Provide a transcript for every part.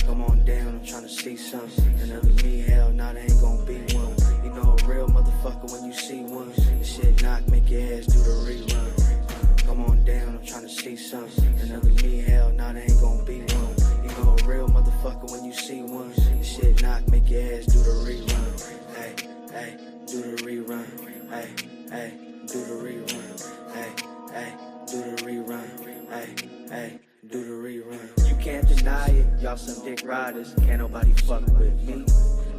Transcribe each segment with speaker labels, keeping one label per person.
Speaker 1: Come on down, I'm trying to see something. Another me, hell, nah, there ain't gonna be one. You know a real motherfucker when you see one. This shit knock, make your ass do the rerun. Come on down, I'm trying to see something. Another me, hell, nah, there ain't gonna be one. You know a real motherfucker when you see one. This shit knock, make your ass do the rerun. Hey, hey, do the rerun. Hey, hey, do the rerun. Hey, hey, do the rerun. Hey, hey, do the rerun. You can't deny it, y'all some dick riders. Can't nobody fuck with me.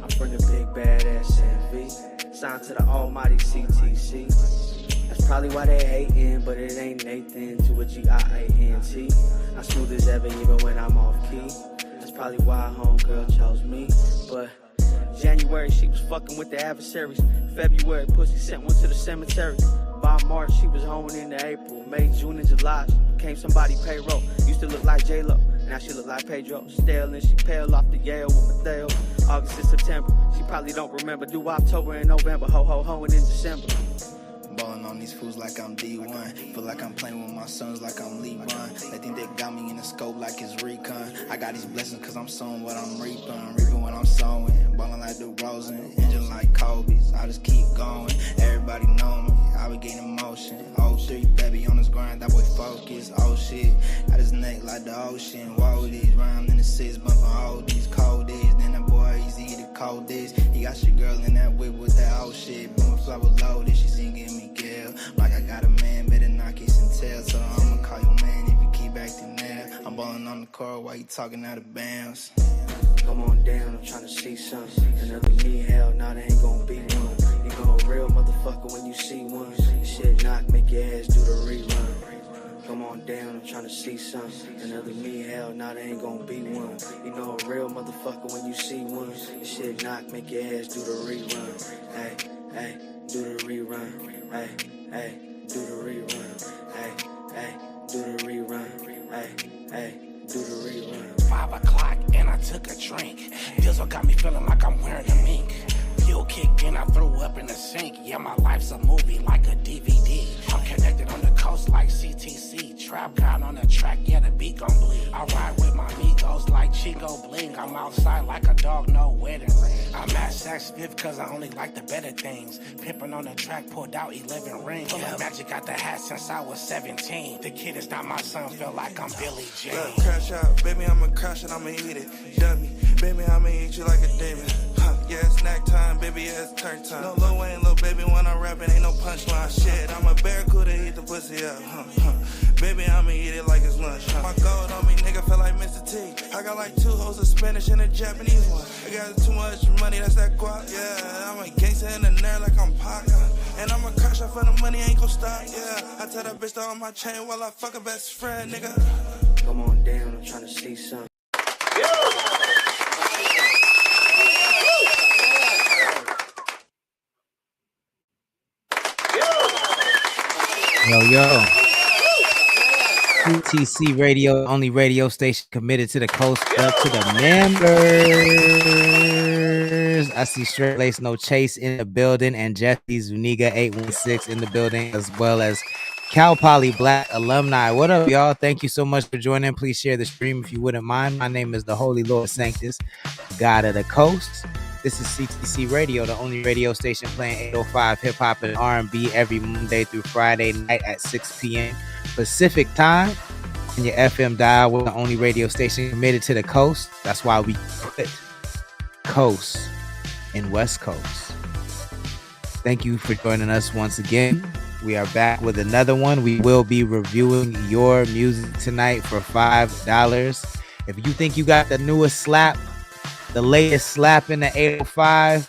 Speaker 1: I'm from the big badass NV. Signed to the almighty CTC. That's probably why they hating, but it ain't Nathan to a G-I-A-N-T. I'm smooth as ever even when I'm off key. That's probably why homegirl chose me. But January she was fucking with the adversaries. February pussy sent one to the cemetery. By March she was honing into April. May, June, and July she became somebody payroll. Used to look like J-Lo, now she look like Pedro. Stale and she pale off the Yale with Mateo. August and September, she probably don't remember. Do October and November, ho-ho-hoing in December.
Speaker 2: Ballin' on these fools like I'm D1. Feel like I'm playing with my sons like I'm LeBron. They think they got me in the scope like it's recon. I got these blessings cause I'm sowing what I'm reaping. Reaping what I'm sowing. Ballin' like the Rosen, engine like Kobe's. I just keep going, everybody know me. I be getting motion. 03 baby on this grind, that boy focus. Oh shit, got his neck like the ocean. Whoa, these rhymes in the six, bumpin' all these cold days. Then that boy easy the cold days. He got your girl in that whip with that old shit. Boom, flower loaded, she singing me Gail. Like I got a man, better not kiss and tell. So I'ma call your man if you keep acting there. I'm ballin' on the court while you talking out of bounds.
Speaker 1: Come on down, I'm trying to see something. Another me, hell, nah, there ain't gonna be one. You know a real motherfucker when you see one. This shit knock, make your ass do the rerun. Come on down, I'm trying to see something. Another me, hell, nah, there ain't gonna be one. You know a real motherfucker when you see one. This shit knock, make your ass do the rerun. Hey, hey, do the rerun. Hey, hey, do the rerun. Hey, hey, do the rerun. Hey, hey, do the rerun.
Speaker 3: 5 o'clock and I took a drink. Dizzle got me feeling like I'm wearing a mink. Fuel kicked in, I threw up in the sink. Yeah, my life's a movie like a DVD. I'm connected on the coast like CTC. Trap God on the track, yeah, the beat gon' bleed. I ride with my amigos like Chico Bling. I'm outside like a dog, no wedding ring. I'm at Saks Fifth cause I only like the better things. Pimpin' on the track, pulled out 11 rings. Yeah. Magic got the hat since I was 17. The kid is not my son, feel like I'm Billy Jean.
Speaker 4: Look, crash out, baby, I'ma crash and I'ma eat it. Dummy, baby, I'ma eat you like a demon. Yeah, it's snack time, baby, yeah, it's turn time. No Lil Wayne, little baby, when I'm rapping, ain't no punchline. Shit, I'm a barracuda, eat the pussy up. Baby, I'ma eat it like it's lunch. My gold on me, nigga, feel like Mr. T. I got like 2 hoes, a Spanish and a Japanese one. I got too much money, that's that guap. Yeah, I'm a gangster in the nerd like I'm Pac. And I'ma crash out for the money, ain't gon' stop. Yeah, I tell that bitch to on my chain while I fuck her best friend, nigga.
Speaker 1: Come on down, I'm trying to see something.
Speaker 5: Yo. CTC Radio, only radio station committed to the coast. Up to the members. I see Straight Lace No Chase in the building and Jesse Zuniga 816 in the building, as well as Cal Poly Black alumni. What up, y'all? Thank you so much for joining. Please share the stream if you wouldn't mind. My name is the Holy Lord Sanctus, God of the Coast. This is CTC Radio, the only radio station playing 805 hip-hop and R&B every Monday through Friday night at 6 p.m. Pacific time. And your FM dial, we're the only radio station committed to the coast. That's why we put coast in West Coast. Thank you for joining us once again. We are back with another one. We will be reviewing your music tonight for $5. If you think you got the newest slap, the latest slap in the 805,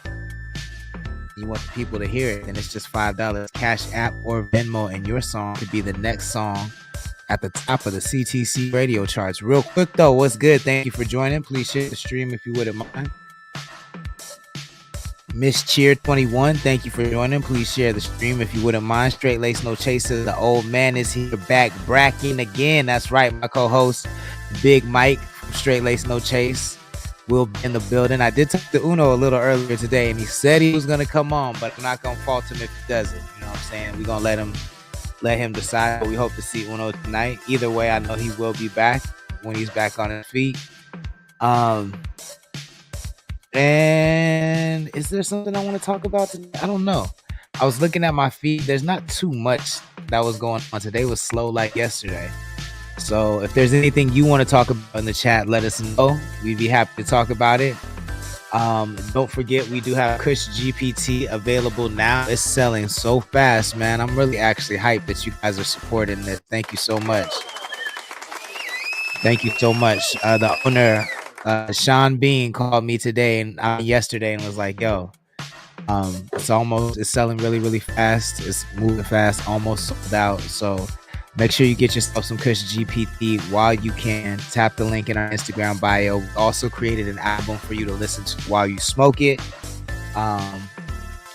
Speaker 5: you want the people to hear it, then it's just $5. Cash App or Venmo, and your song could be the next song at the top of the CTC radio charts. Real quick though, what's good? Thank you for joining. Please share the stream if you wouldn't mind. Miss Cheer 21, thank you for joining. Please share the stream if you wouldn't mind. Straight Lace No Chaser, the old man is here back bracking again. That's right, my co-host Big Mike from Straight Lace No Chase will be in the building. I did talk to Uno a little earlier today, and he said he was gonna come on, but I'm not gonna fault him if he doesn't. You know what I'm saying? We're gonna let him decide. But we hope to see Uno tonight. Either way, I know he will be back when he's back on his feet. And is there something I want to talk about today? I don't know. I was looking at my feed. There's not too much that was going on. Today was slow like yesterday. So if there's anything you want to talk about in the chat, let us know. We'd be happy to talk about it. Don't forget, we do have Kush GPT available now. It's selling so fast, man. I'm really actually hyped that you guys are supporting this. Thank you so much. Thank you so much. The owner, Sean Bean, called me yesterday and was like, yo, it's selling really, really fast. It's moving fast, almost sold out. So make sure you get yourself some Kush GPT while you can. Tap the link in our Instagram bio. We also created an album for you to listen to while you smoke it.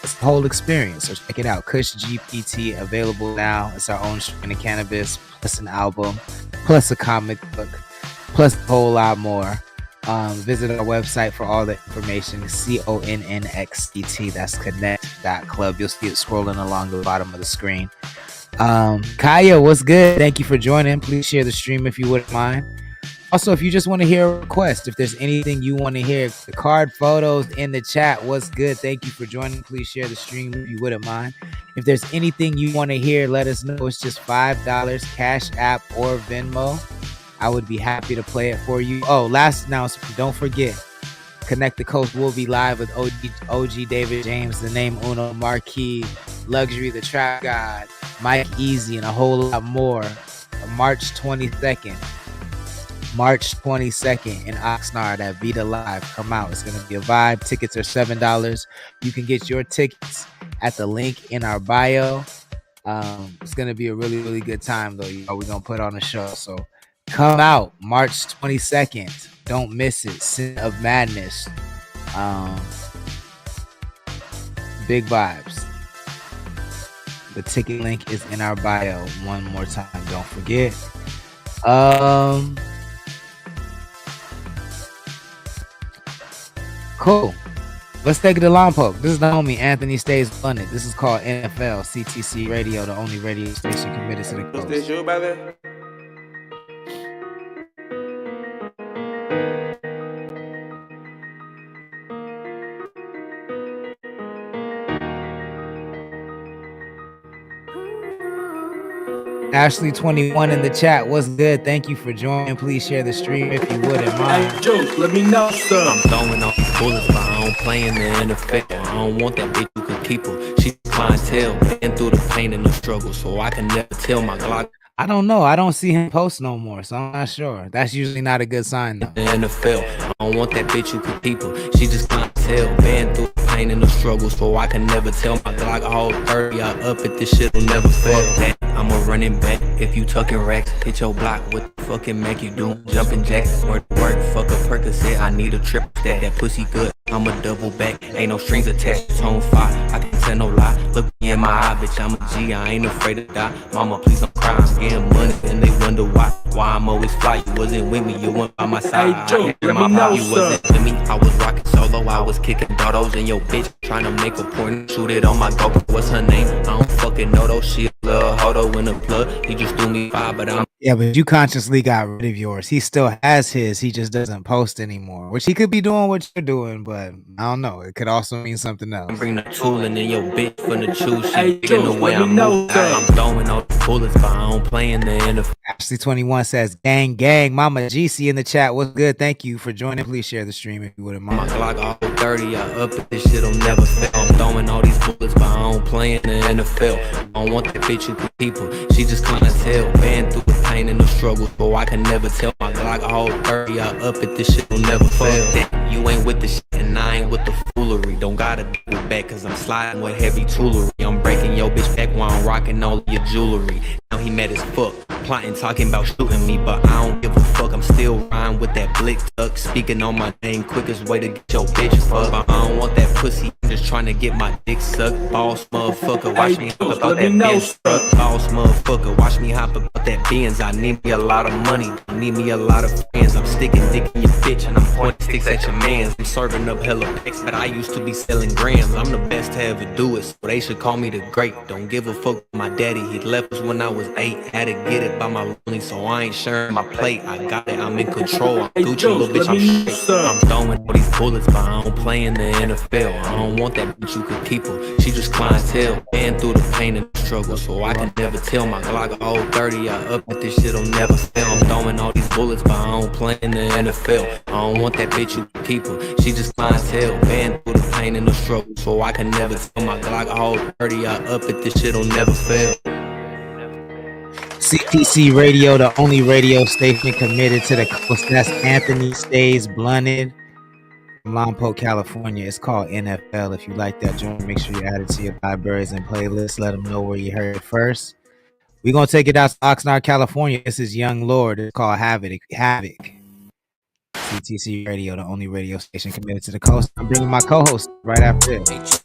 Speaker 5: It's the whole experience. So check it out. Kush GPT available now. It's our own strain of cannabis, plus an album, plus a comic book, plus a whole lot more. Visit our website for all the information. CONNECT. That's connect.club. You'll see it scrolling along the bottom of the screen. Kaya, what's good? Thank you for joining. Please share the stream if you wouldn't mind. Also, if you just want to hear a request, if there's anything you want to hear, the card photos in the chat, what's good? Thank you for joining. Please share the stream if you wouldn't mind. If there's anything you want to hear, let us know. It's just $5, Cash App or Venmo. I would be happy to play it for you. Oh, last announcement, don't forget, Connect the Coast will be live with OG David James, the name Uno, Marquis, Luxury, the Trap God, Mike Easy, and a whole lot more. March 22nd in Oxnard at Vita Live. Come out. It's going to be a vibe. Tickets are $7. You can get your tickets at the link in our bio. It's going to be a really, really good time, though. We're going to put on a show. So come out March 22nd. Don't miss it. Sin of Madness. Big vibes. The ticket link is in our bio. One more time. Don't forget. Cool. Let's take it to Lompoc. This is the homie Anthony Stays Blunted. This is called NFL CTC Radio, the only radio station committed to the coast.
Speaker 4: What's this you about there?
Speaker 5: Ashley 21 in the chat. What's good? Thank you for joining. Please share the stream if you wouldn't mind.
Speaker 6: Hey, Joe, let me know, sir.
Speaker 7: I'm throwing off these bullets, but I don't play in the NFL. I don't want that bitch who can keep her. She's clientele, been through the pain and the struggle, so I can never tell my Glock.
Speaker 5: I don't know. I don't see him post no more, so I'm not sure. That's usually not a good sign, though.
Speaker 7: The NFL, I don't want that bitch who can keep her. She just clientele, been through the pain and the struggle, so I can never tell my Glock all 30. I up at this shit will never fail. I'm a running back. If you tucking racks, hit your block. What the fucking make you do? Jumping jacks, work, fuck a Percocet. I need a trip that pussy good. I'm a double back, ain't no strings attached. Tone 5, I can't tell no lie. Look me in my eye, bitch, I'm a G. I ain't afraid to die. Mama, please don't cry. I'm getting money, and they wonder why I'm always fly. You wasn't with me, you weren't by my side.
Speaker 6: Hey, Joe, let me know,
Speaker 7: you wasn't with me. I was rocking solo, I was kicking dodos in your bitch. Trying to make a point, shoot it on my GoPro. What's her name? I don't fucking know though. She a little hodo in the plug. He just threw me 5, but I'm.
Speaker 5: Yeah, but you consciously got rid of yours. He still has his. He just doesn't post anymore, which he could be doing what you're doing, but I don't know. It could also mean something else.
Speaker 7: Bring the tool and then your bitch from the choose.
Speaker 6: Hey,
Speaker 7: She the way I'm moving. I'm throwing all the bullets, but I don't play in the NFL.
Speaker 5: Ashley 21 says, gang, Mama GC in the chat. What's good? Thank you for joining. Please share the stream if you wouldn't
Speaker 7: My
Speaker 5: mind.
Speaker 7: Glock all 30, I up it, this shit'll never fail. I'm throwing all these bullets, but I don't play in the NFL. I don't want that bitch who can keep her. She just clientele, been through the pain and the struggle, so I can never tell. My Glock all 30, I up it, this shit'll never fail. You ain't with the shit and I ain't with the foolery. Don't gotta double back cause I'm sliding with heavy toolery. I'm breaking your bitch back while I'm rocking all your jewelry. Now he mad as fuck, plotting, talking about shooting me, but I don't give a fuck. I'm still riding with that blick tuck, speaking on my name, quickest way to get your bitch fucked. I don't want that pussy, I'm just trying to get my dick sucked. Boss motherfucker, watch me hop about that Benz truck. Boss motherfucker, watch me hop about that Benz. I need me a lot of money, I need me a lot of friends. I'm sticking dick in your bitch and I'm pointing sticks at your mans. I'm serving up hella packs, but I used to be selling grams. I'm the best to ever do it, so they should call me the great. Don't give a fuck with my daddy, he left us when I was 8. Had to get it by my lonely, so I ain't sharing my plate. I got it, I'm in control, I'm Gucci, little bitch, I'm straight. I'm throwing all these bullets, but I don't play in the NFL. I don't want that bitch, you could keep her, she just clientele. Been through the pain and the struggle, so I can never tell. My Glock all 30, I up, but this shit'll never fail. I'm throwing all these bullets, but I don't play in the NFL. I don't want that bitch, you can keep her, she just clientele. Been through the pain and the struggle, so I can never tell. My Glock all 30, I up, but this shit'll never fail.
Speaker 5: CTC Radio, the only radio station committed to the coast. That's Anthony Stays Blunted from Lompoc, California. It's called NFL. If you like that joint, make sure you add it to your libraries and playlists. Let them know where you heard it first. We're going to take it out to Oxnard, California. This is Young Lord. It's called Havoc. CTC Radio, the only radio station committed to the coast. I'm bringing my co-host right after this.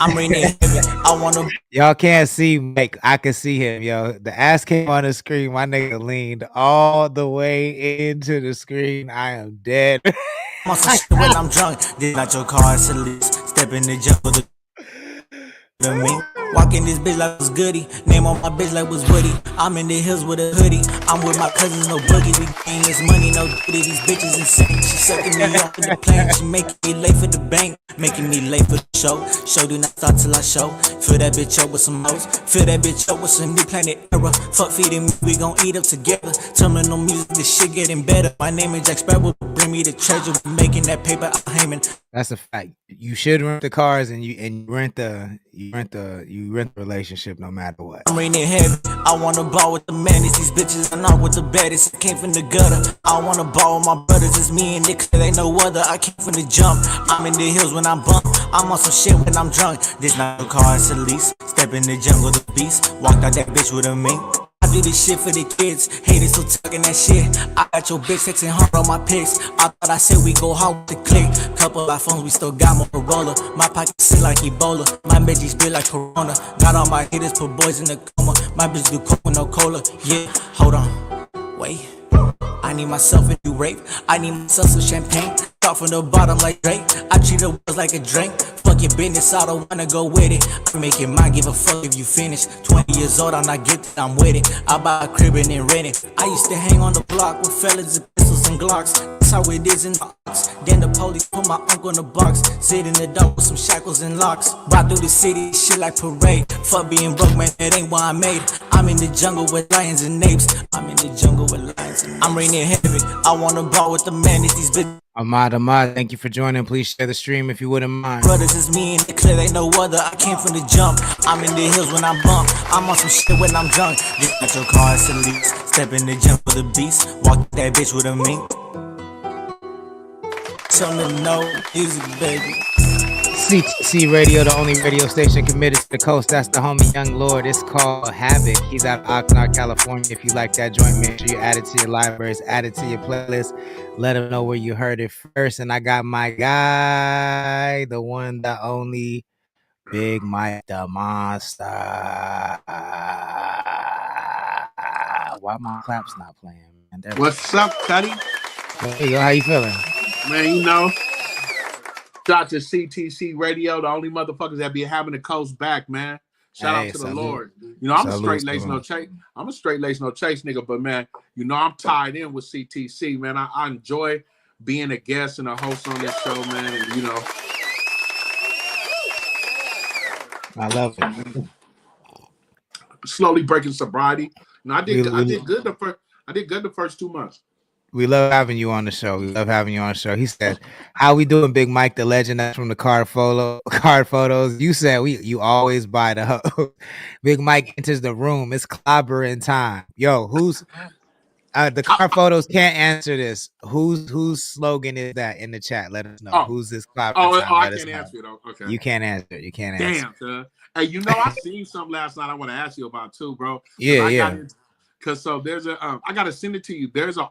Speaker 2: I'm reading heavy. I wanna.
Speaker 5: Y'all can't see Mike. I can see him, yo. The ass came on the screen. My nigga leaned all the way into the screen. I am dead.
Speaker 2: I'm on some shit when I'm drunk. This not your car, it's a list. Step in the jungle. To me, walking this bitch like was goody. Name on my bitch like was Woody. I'm in the hills with a hoodie. I'm with my cousins, no boogie. We getting this money, no duty. These bitches insane. She sucking me off in the plane. She making me late for the bank, making me late for the show. Show do not start till I show. Fill that bitch up with some hoes. Fill that bitch up with some new planet era. Fuck feeding me, we gon' eat up together. Terminal music, this shit getting better. My name is Jack Sparrow. Bring me the treasure. We making that paper. I'm Heyman.
Speaker 5: That's a fact. You should rent the cars and you rent the relationship no matter what.
Speaker 2: I'm raining heavy. I wanna ball with the madness. These bitches are not with the baddest. I came from the gutter. I wanna ball with my brothers. It's me and Nick. They know other. I came from the jump. I'm in the hills when I'm bump. I'm on some shit when I'm drunk. This not a car, it's a lease. Step in the jungle, the beast. Walked out that bitch with a mink. I do this shit for the kids. Haters still talking that shit. I got your bitch texting hard on my pics. I thought I said we go hard with the click. Couple of phones, we still got Motorola. My pocket sit like Ebola. My veggies spit like Corona. Got all my haters, put boys in the coma. My bitch do coke with no cola. Yeah, hold on. Wait. I need myself a new rape. I need myself some champagne. Start from the bottom like Drake. I treat the words like a drink. Fuck your business, I don't wanna go with it. I make it mine, give a fuck if you finish. 20 years old, I'm not get that, I'm with it. I buy a crib and then rent it. I used to hang on the block with fellas and pistols and Glocks. That's how it is in the box. Then the police put my uncle in the box. Sit in the dark with some shackles and locks. Ride through the city, shit like parade. Fuck being broke, man, it ain't why I made it. I'm in the jungle with lions and apes. I'm in the jungle with lions and apes. I'm raining heavy. I wanna ball with the madness. These bitches.
Speaker 5: Ahmad, thank you for joining. Please share the stream if you wouldn't mind.
Speaker 2: Brothers, it's me and the clear, they know other. I came from the jump. I'm in the hills when I'm bump. I'm on some shit when I'm drunk. This not your car, it's a lease. Step in the jump for the beast. Walk that bitch with a mink. Tell me no music, baby.
Speaker 5: CTC Radio, the only radio station committed to the coast. That's the homie Young Lord. It's called Havoc. He's out of Oxnard, California. If you like that joint, make sure you add it to your libraries, add it to your playlist. Let them know where you heard it first. And I got my guy, the one, the only, Big Mike the Monster. Why my claps not playing, man?
Speaker 8: What's up, Cuddy?
Speaker 5: There you go. How you feeling?
Speaker 8: Man, you know, shout out to CTC Radio, the only motherfuckers that be having the coast back, man. Shout out to the Lord. You know, I'm a straight lace no chase. I'm a straight lace no chase nigga, but man, you know I'm tied in with CTC, man. I enjoy being a guest and a host on this show, man. And you know,
Speaker 5: I love it.
Speaker 8: Slowly breaking sobriety. You know, I did good the first 2 months.
Speaker 5: We love having you on the show. We love having you on the show. He said, "How we doing, Big Mike, the legend?" That's from the card photos. You said you always buy the hoe. Big Mike enters the room. It's clobbering time. Yo, who's the card photos can't answer this. Whose slogan is that in the chat? Let us know. Who's this clobbering time?
Speaker 8: I can't answer it. Okay.
Speaker 5: You can't answer it. You can't answer.
Speaker 8: Damn, hey, you know I seen something last night I want to ask you about too, bro.
Speaker 5: Yeah.
Speaker 8: Cause so there's I gotta send it to you. There's a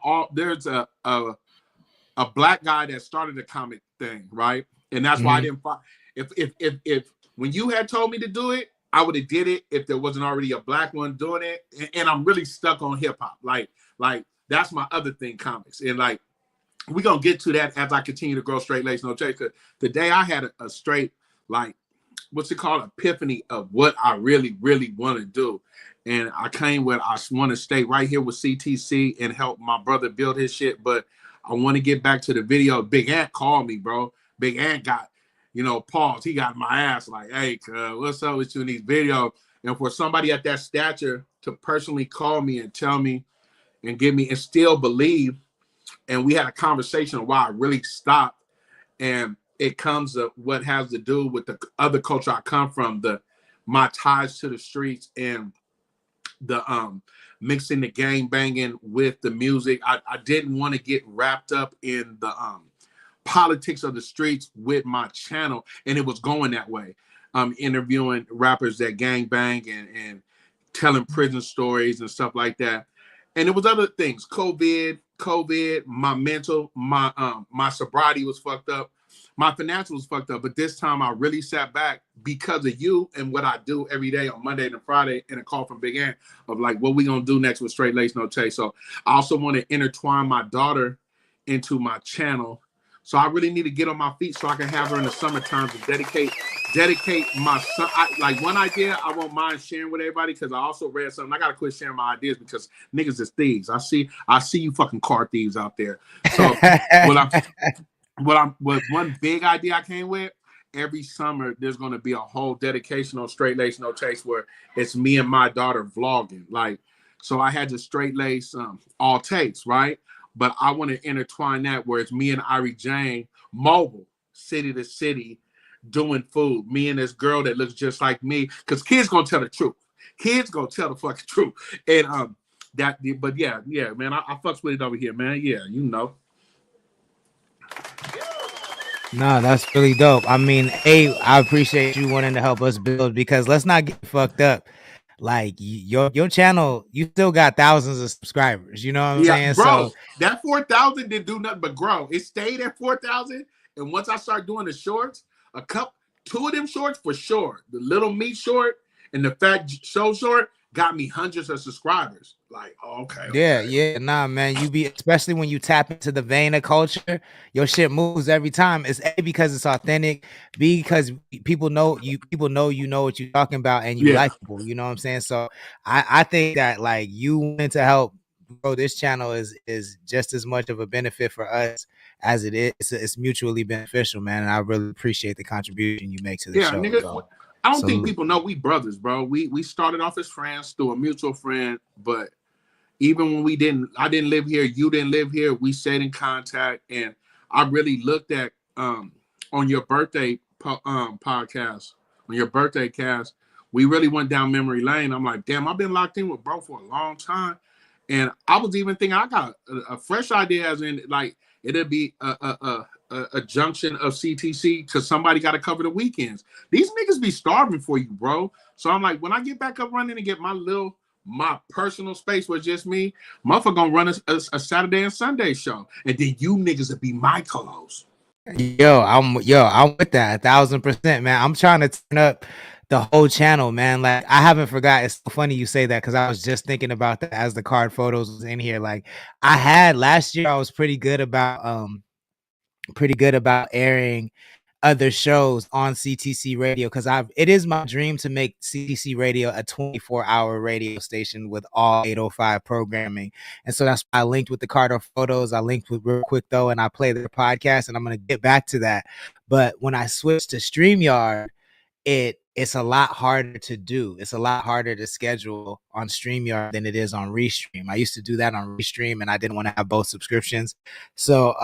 Speaker 8: black guy that started a comic thing, right? And that's why I didn't find if when you had told me to do it, I would have did it if there wasn't already a black one doing it. And I'm really stuck on hip hop. Like that's my other thing, comics. And like we're gonna get to that as I continue to grow straight lace no chase. Today I had a straight like what's it called epiphany of what I really want to do. And I came with I want to stay right here with CTC and help my brother build his shit, but I want to get back to the video. Big Ant called me, bro. Big Ant got, pause. He got my ass like, hey, what's up with you in these videos? And for somebody at that stature to personally call me and tell me and give me and still believe, and we had a conversation of why I really stopped. And it comes to what has to do with the other culture I come from, my ties to the streets and the mixing the gang banging with the music. I didn't want to get wrapped up in the politics of the streets with my channel, and it was going that way. Interviewing rappers that gang bang and telling prison stories and stuff like that. And it was other things. COVID, my mental, my sobriety was fucked up. My financial was fucked up, but this time I really sat back because of you and what I do every day on Monday and Friday, and a call from Big Ant of like, what we gonna do next with Straight Lace No Chase. So I also want to intertwine my daughter into my channel. So I really need to get on my feet so I can have her in the summertime to dedicate my son. Like one idea I won't mind sharing with everybody because I also read something. I gotta quit sharing my ideas because niggas is thieves. I see you fucking car thieves out there. So what one big idea I came with, every summer there's going to be a whole dedication on Straight Lace No Chase where it's me and my daughter vlogging. Like, so I had the Straight Lace all takes, right? But I want to intertwine that where it's me and Irie Jane mobile, city to city, doing food. Me and this girl that looks just like me, because kids gonna tell the truth. Kids gonna tell the fucking truth. And but yeah, man, I fucks with it over here, man. Yeah,
Speaker 5: No, that's really dope. I mean, I appreciate you wanting to help us build because let's not get fucked up. Like your channel, you still got thousands of subscribers. You know what I'm saying?
Speaker 8: Bro, so that 4,000 didn't do nothing but grow. It stayed at 4,000, and once I start doing the shorts, two of them shorts for sure, the little meat short and the fat show short got me hundreds of subscribers. Like, okay.
Speaker 5: Yeah. Nah, man, especially when you tap into the vein of culture, your shit moves every time. It's A, because it's authentic, B, because people know you know what you're talking about, and you likable. You know what I'm saying? So I think that like you wanting to help grow this channel is just as much of a benefit for us as it is. It's mutually beneficial, man. And I really appreciate the contribution you make to the show.
Speaker 8: Nigga, I don't think people know we brothers, bro. We started off as friends through a mutual friend, but even when I didn't live here, you didn't live here, we stayed in contact. And I really looked at on your birthday podcast, on your birthday cast, we really went down memory lane. I'm like, damn, I've been locked in with bro for a long time. And I was even thinking I got a fresh idea, as in like it'd be a junction of CTC because somebody got to cover the weekends. These niggas be starving for you, bro. So I'm like, when I get back up running and get my personal space with just me, motherfucker gonna run a Saturday and Sunday show, and then you niggas will be my co-host.
Speaker 5: Yo, I'm with that 1,000%, man. I'm trying to turn up the whole channel, man. Like I haven't forgot. It's so funny you say that because I was just thinking about that as the card photos was in here. Like I had last year, I was pretty good about airing other shows on CTC radio because it is my dream to make CTC radio a 24-hour radio station with all 805 programming. And so that's why I linked with the Carter photos. I linked with real quick though, and I play their podcast, and I'm going to get back to that. But when I switched to StreamYard, it it's a lot harder to do. It's a lot harder to schedule on StreamYard than it is on Restream. I used to do that on Restream, and I didn't want to have both subscriptions. So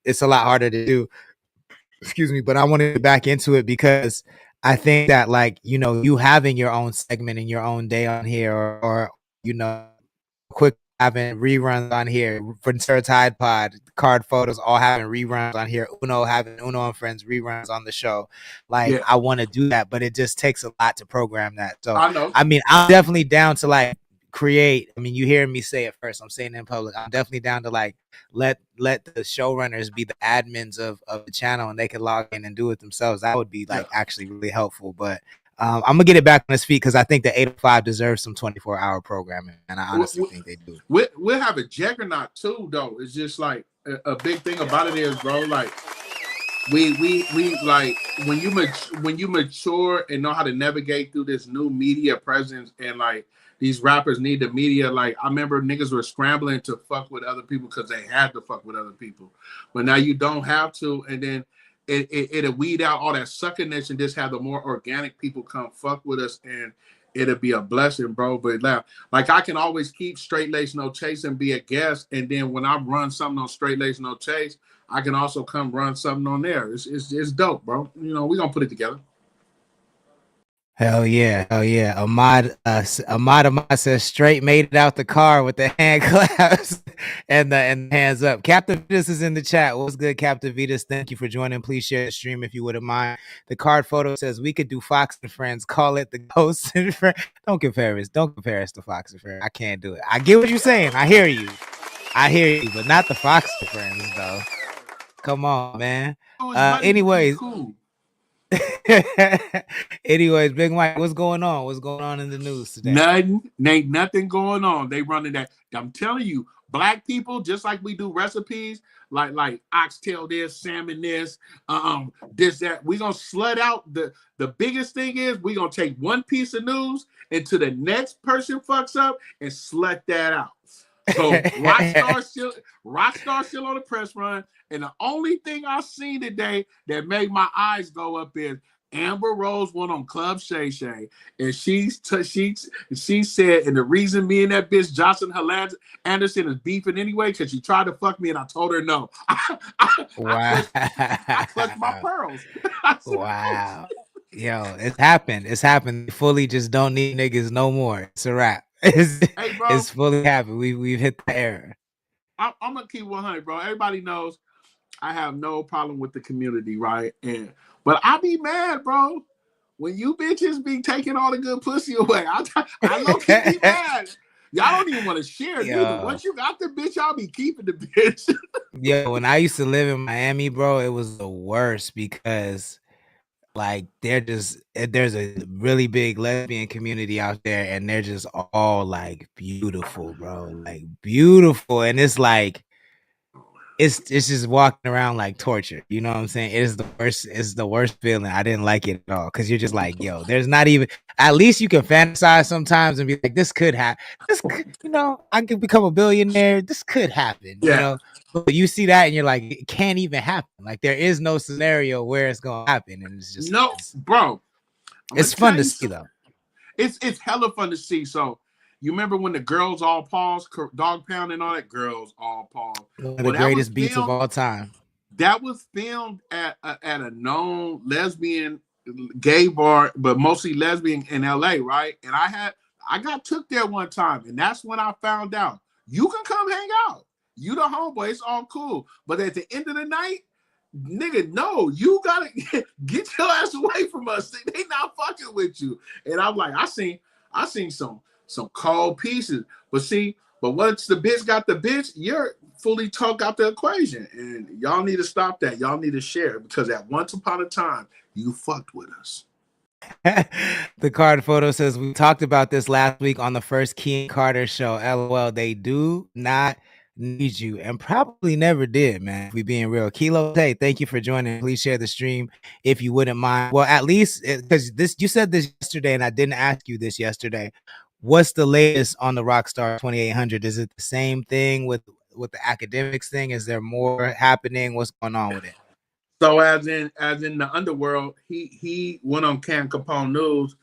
Speaker 5: it's a lot harder to do. Excuse me, but I want to get back into it because I think that, like, you know, you having your own segment and your own day on here, or you know, quick having reruns on here, Ventura Tide Pod, Card Photos, all having reruns on here, Uno having Uno and Friends reruns on the show. Like, I want to do that, but it just takes a lot to program that. So I mean, I'm definitely down to like create. I mean, you hear me say it first. I'm saying it in public. I'm definitely down to like let the showrunners be the admins of the channel, and they can log in and do it themselves. That would be like actually really helpful. But I'm gonna get it back on his feet because I think the 805 deserves some 24-hour programming, and I honestly think they do.
Speaker 8: We'll have a juggernaut too, though. It's just like a big thing about it is, bro. Like we like when you mature and know how to navigate through this new media presence, and like these rappers need the media. Like I remember niggas were scrambling to fuck with other people because they had to fuck with other people, but now you don't have to, and then it'll weed out all that suckiness and just have the more organic people come fuck with us, and it'll be a blessing, bro. But like I can always keep Straight Lace No Chase and be a guest, and then when I run something on Straight Lace No Chase, I can also come run something on there. It's dope, bro. You know, we're gonna put it together.
Speaker 5: Hell yeah, hell yeah. Ahmad says straight made it out the car with the hand claps and the hands up. Captain Vitas is in the chat. What's good, Captain Vitas? Thank you for joining. Please share the stream if you wouldn't mind. The card photo says we could do Fox and Friends. Call it the Ghost and Friends. Don't compare us to Fox and Friends. I can't do it. I get what you're saying. I hear you, but not the Fox and Friends though. Come on, man. Anyways. Cool. Anyways, Big Mike, what's going on? What's going on in the news today?
Speaker 8: Nothing. Ain't nothing going on. They running that. I'm telling you, black people, just like we do recipes, like oxtail this, salmon this, this, that. We're gonna slut out the biggest thing is we're gonna take one piece of news until the next person fucks up and slut that out. So Rockstar still on the press run. And the only thing I seen today that made my eyes go up is Amber Rose went on Club Shay Shay, and she said, and the reason me and that bitch Jocelyn Anderson is beefing anyway because she tried to fuck me and I told her no. I clutched my pearls.
Speaker 5: Wow. Yo, it's happened. It's happened. They fully just don't need niggas no more. It's a wrap. It's fully happened. We've hit the era.
Speaker 8: I'm gonna keep 100, bro. Everybody knows I have no problem with the community, right? But I be mad, bro, when you bitches be taking all the good pussy away. I low-key be mad. Y'all don't even want to share, dude. Once you got the bitch, y'all be keeping the bitch.
Speaker 5: Yo, when I used to live in Miami, bro, it was the worst because like there's a really big lesbian community out there, and they're just all like beautiful, bro, like beautiful, and it's like it's just walking around like torture. You know what I'm saying? It's the worst feeling. I didn't like it at all because you're just like, yo, there's not even. At least you can fantasize sometimes and be like, this could happen. You know, I could become a billionaire. This could happen. Yeah. You know, but you see that and you're like, it can't even happen. Like there is no scenario where it's gonna happen, and it's just
Speaker 8: bro.
Speaker 5: It's fun to see though.
Speaker 8: It's hella fun to see. So. You remember when the Girls All Pause, Dog Pound and all that? Girls All Pause.
Speaker 5: One of the greatest beats of all time.
Speaker 8: That was filmed at a known lesbian gay bar, but mostly lesbian in LA, right? And I got took there one time, and that's when I found out you can come hang out. You the homeboy, it's all cool. But at the end of the night, nigga, no, you gotta get your ass away from us. They not fucking with you. And I'm like, I seen some cold pieces, but once the bitch got the bitch, you're fully talk out the equation, and y'all need to stop that. Y'all need to share, because at once upon a time you fucked with us.
Speaker 5: The card photo says we talked about this last week on the first Key and Carter show. LOL, they do not need you and probably never did, man. If we being real. Kilo, hey, thank you for joining. Please share the stream if you wouldn't mind. Well, at least because you said this yesterday and I didn't ask you this yesterday. What's the latest on the Rockstar 2800? Is it the same thing with the academics thing? Is there more happening? What's going on with it?
Speaker 8: So as in the underworld, he went on Can Capone News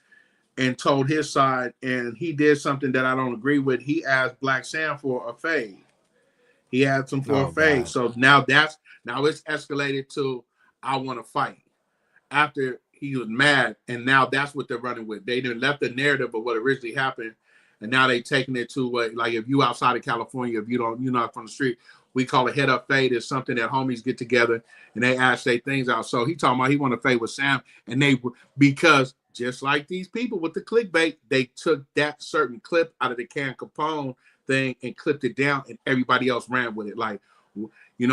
Speaker 8: and told his side, and he did something that I don't agree with. He asked Black Sam for a fade. He asked him for a fade.
Speaker 5: God.
Speaker 8: So now it's escalated to I want to fight. After he was mad, and now that's what they're running with. They didn't left the narrative of what originally happened, and now they taking it to what, like, if you outside of California, if you're not from the street, we call it head up fade. Is something that homies get together and they ask their things out. So he talking about he want to fade with Sam, and they, because just like these people with the clickbait, they took that certain clip out of the Can Capone thing and clipped it down, and everybody else ran with it. Like,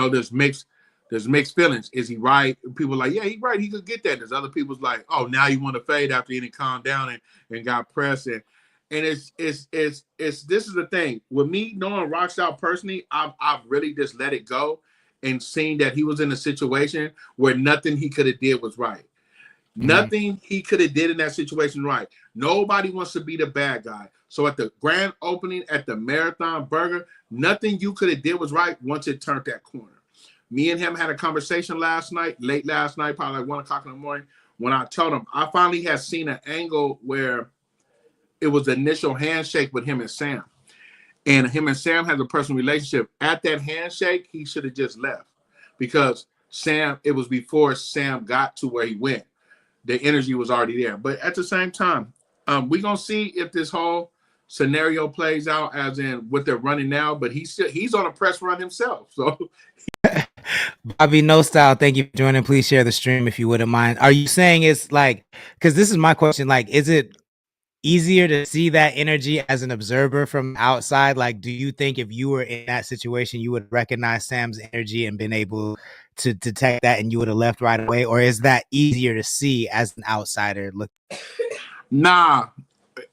Speaker 8: there's mixed feelings. Is he right? People are like, yeah, he's right. He could get that. There's other people's like, oh, now you want to fade after he didn't calm down and got pressed. And it's this is the thing. With me knowing Rockstar personally, I've really just let it go and seen that he was in a situation where nothing he could have did was right. Nothing he could have did in that situation right. Nobody wants to be the bad guy. So at the grand opening at the Marathon Burger, nothing you could have did was right once it turned that corner. Me and him had a conversation late last night, probably like 1 o'clock in the morning, when I told him I finally had seen an angle where it was the initial handshake with him and Sam. And him and Sam has a personal relationship. At that handshake, he should have just left, because it was before Sam got to where he went. The energy was already there. But at the same time, we're going to see if this whole scenario plays out as in what they're running now. But he's on a press run himself. So
Speaker 5: Bobby No Style, thank you for joining. Please share the stream if you wouldn't mind. Are you saying it's like, because this is my question, like, is it easier to see that energy as an observer from outside? Like, do you think if you were in that situation, you would recognize Sam's energy and been able to detect that and you would have left right away? Or is that easier to see as an outsider? Look,
Speaker 8: nah,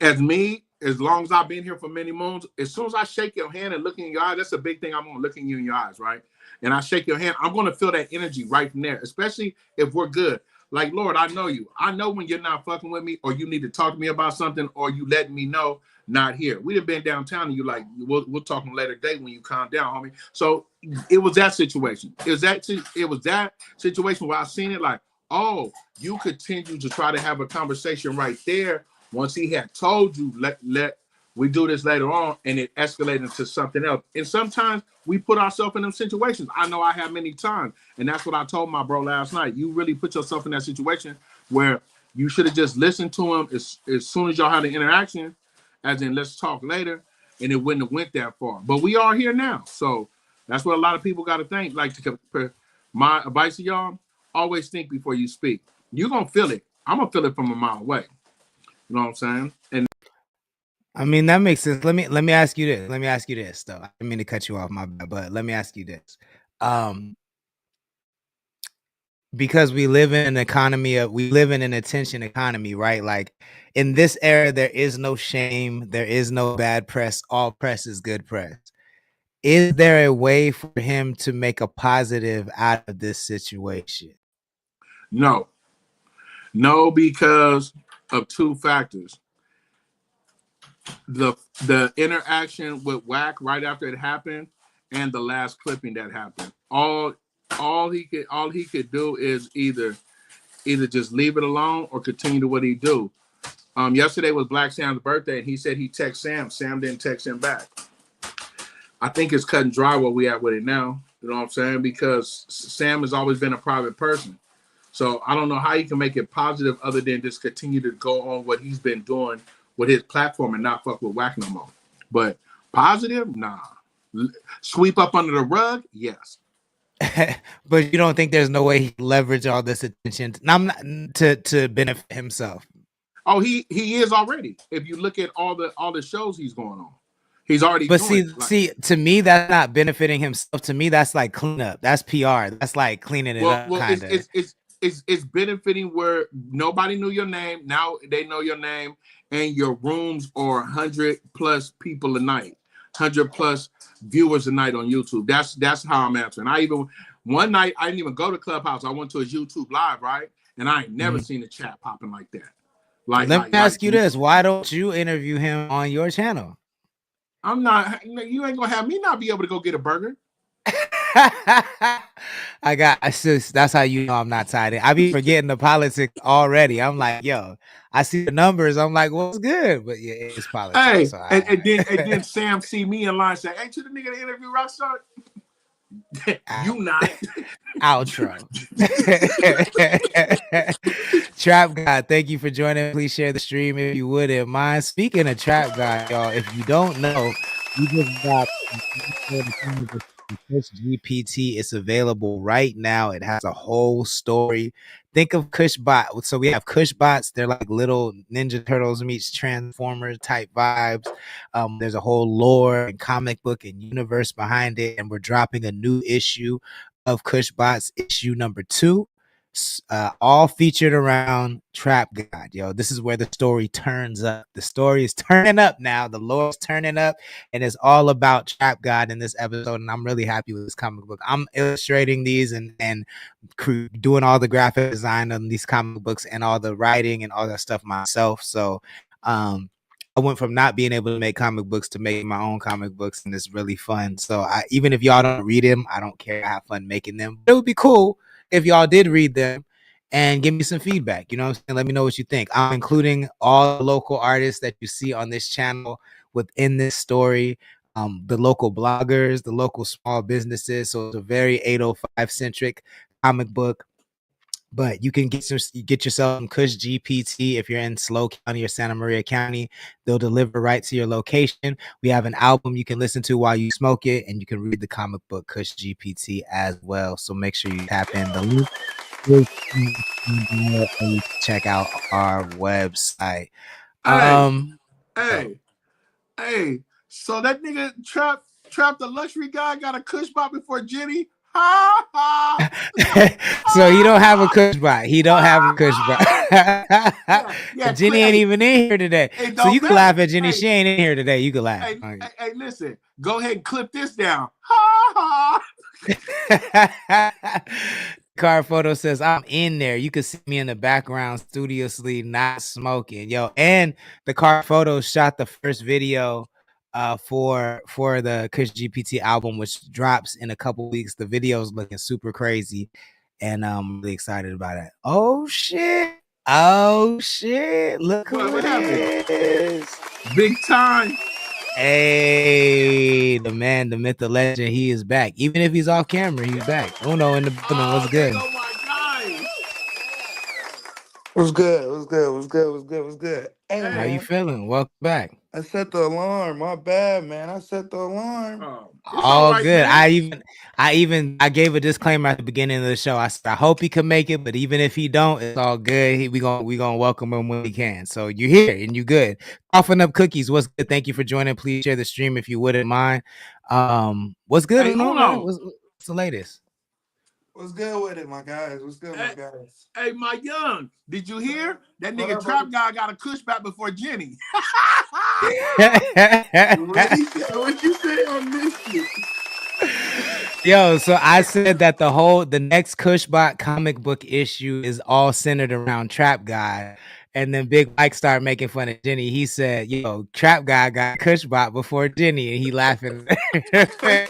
Speaker 8: as me, as long as I've been here for many moons, as soon as I shake your hand and look in your eyes, that's a big thing. I'm going to look in you in your eyes, right? And I shake your hand, I'm going to feel that energy right from there, especially if we're good. Like, Lord, I know you. I know when you're not fucking with me, or you need to talk to me about something, or you letting me know not here. We'd have been downtown, and you like, we'll talk on a later date when you calm down, homie. So it was that situation. It was that situation where I seen it like, oh, you continue to try to have a conversation right there. Once he had told you, let we do this later on, and it escalated into something else. And sometimes we put ourselves in them situations. I know I have many times, and that's what I told my bro last night. You really put yourself in that situation where you should have just listened to him as soon as y'all had an interaction, as in let's talk later, and it wouldn't have went that far. But we are here now, so that's what a lot of people got to think. Like, my advice to y'all: always think before you speak. You're gonna feel it. I'm gonna feel it from a mile away. You know what I'm saying? And
Speaker 5: I mean, that makes sense. Let me ask you this. Let me ask you this, though. I didn't mean to cut you off, my bad, but let me ask you this. Because we live in an attention economy, right? Like, in this era, there is no shame, there is no bad press. All press is good press. Is there a way for him to make a positive out of this situation?
Speaker 8: No, because of two factors. The interaction with Wack right after it happened, and the last clipping that happened. All he could do is either just leave it alone or continue to what he do. Yesterday was Black Sam's birthday, and he said he text Sam. Sam didn't text him back. I think it's cut and dry where we at with it now. You know what I'm saying? Because Sam has always been a private person. So I don't know how you can make it positive other than just continue to go on what he's been doing with his platform and not fuck with Wack no more. But positive, nah. Sweep up under the rug, yes.
Speaker 5: But you don't think there's no way he leverage all this attention to benefit himself?
Speaker 8: Oh, he is already. If you look at all the shows he's going on, he's already.
Speaker 5: But see, to me, that's not benefiting himself. To me, that's like cleanup. That's PR. That's like cleaning it up. Kind of.
Speaker 8: It's benefiting where nobody knew your name. Now they know your name, and your rooms are 100+ people a night, 100+ viewers a night on YouTube. That's how I'm answering. One night I didn't even go to Clubhouse. I went to his YouTube live, right? And I ain't never seen a chat popping like that.
Speaker 5: Let me ask you this: why don't you interview him on your channel?
Speaker 8: I'm not. You ain't gonna have me not be able to go get a burger.
Speaker 5: I got assist. That's how you know I'm not tied in. I be forgetting the politics already. I'm like, yo, I see the numbers. I'm like, what's good? But yeah, it's politics.
Speaker 8: Hey,
Speaker 5: So
Speaker 8: and then Sam see me in line say, "Ain't you the nigga that interview Rockstar?" You not.
Speaker 5: Outro. Trap God, thank you for joining. Please share the stream if you wouldn't mind. Speaking of Trap God, y'all, if you don't know, we just got Kush GPT. It's available right now. It has a whole story. Think of Kushbot. So we have Kushbots. They're like little Ninja Turtles meets Transformers type vibes. There's a whole lore and comic book and universe behind it. And we're dropping a new issue of Kushbots, issue number 2. All featured around Trap God, yo. This is where the story turns up. The story is turning up now. The lore's turning up, and it's all about Trap God in this episode. And I'm really happy with this comic book. I'm illustrating these and doing all the graphic design on these comic books and all the writing and all that stuff myself. So, I went from not being able to make comic books to making my own comic books, and it's really fun. So, even if y'all don't read them, I don't care. I have fun making them. It would be cool if y'all did read them and give me some feedback. You know what I'm saying? Let me know what you think. I'm including all the local artists that you see on this channel within this story, the local bloggers, the local small businesses. So it's a very 805 centric comic book. But you can get yourself some Kush GPT if you're in SLO County or Santa Maria County. They'll deliver right to your location. We have an album you can listen to while you smoke it, and you can read the comic book Kush GPT as well. So make sure you tap in the link. Check out our website.
Speaker 8: Hey. So that nigga Trap the luxury guy got a Kush bot before Jenny. Ha ha.
Speaker 5: So he don't have a Kush bot. He don't have a Kush bot. Yeah, Jenny ain't even in here today. So you can laugh at Jenny. She ain't in here today. You can laugh.
Speaker 8: Hey, listen. Go ahead and clip this down. Ha
Speaker 5: ha. Card photo says I'm in there. You can see me in the background studiously not smoking. Yo, and the card photo shot the first video for the Kush GPT album, which drops in a couple weeks. The video is looking super crazy, and I'm really excited about it. Oh shit. Look who it is.
Speaker 8: Big time.
Speaker 5: Hey, the man, the myth, the legend, he is back. Even if he's off camera, he's back. Uno in the building. What's good?
Speaker 8: Oh my God.
Speaker 9: What's good? Hey,
Speaker 5: how you feeling? Welcome back.
Speaker 9: I set the alarm. My bad, man. I set the alarm.
Speaker 5: All right, good. Man. I gave a disclaimer at the beginning of the show. I said I hope he can make it, but even if he don't, it's all good. We gonna welcome him when we can. So you're here and you good. Coughing up cookies. What's good? Thank you for joining. Please share the stream if you wouldn't mind. What's good?
Speaker 8: Hey, hold on.
Speaker 5: What's the latest?
Speaker 9: What's good with it, my guys?
Speaker 8: Hey, my young, did you hear that nigga Trap guy got a Kush back before Jenny? What you say on this shit?
Speaker 5: Yo, so I said that the next Kushbot comic book issue is all centered around Trap Guy. And then Big Mike started making fun of Jenny. He said, yo, Trap Guy got Kushbot before Jenny, and he laughing.
Speaker 8: Hey,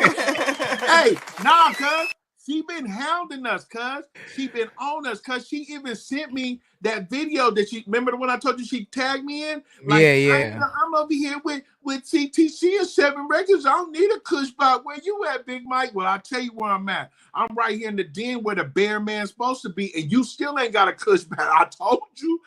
Speaker 8: nah, cuz. She been hounding us, cuz. She been on us, cuz. She even sent me that video that she, remember the one I told you she tagged me in?
Speaker 5: Like, yeah.
Speaker 8: I'm over here with CTC and 7 Records. I don't need a Kush bot. Where you at, Big Mike? Well, I'll tell you where I'm at. I'm right here in the den where the bear man's supposed to be, and you still ain't got a Kush bot. I told you.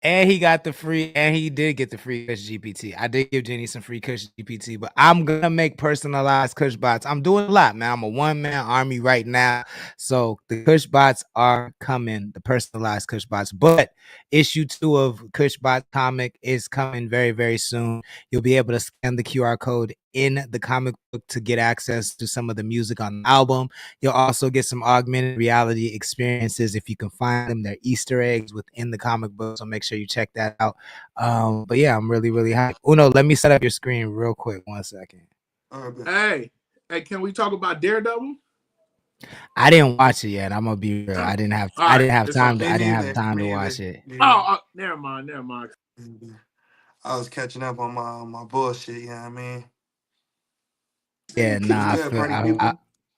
Speaker 5: And he got the free, and he did get the free Kush GPT. I did give Jenny some free Kush GPT, but I'm gonna make personalized Kush bots. I'm doing a lot, man. I'm a one-man army right now, so the Kush bots are coming, the personalized Kush bots. But issue 2 of Kush Bot comic is coming very, very soon. You'll be able to scan the QR code in the comic book to get access to some of the music on the album. You'll also get some augmented reality experiences if you can find them. They're Easter eggs within the comic book, so make sure you check that out. But yeah, I'm really, really hyped. Uno, let me set up your screen real quick. 1 second.
Speaker 8: Hey, can we talk about Daredevil?
Speaker 5: I didn't watch it yet. I'm gonna be real. I didn't have time to watch it.
Speaker 8: Oh, never mind.
Speaker 9: I was catching up on my bullshit. You know what I mean?
Speaker 5: Yeah, nah.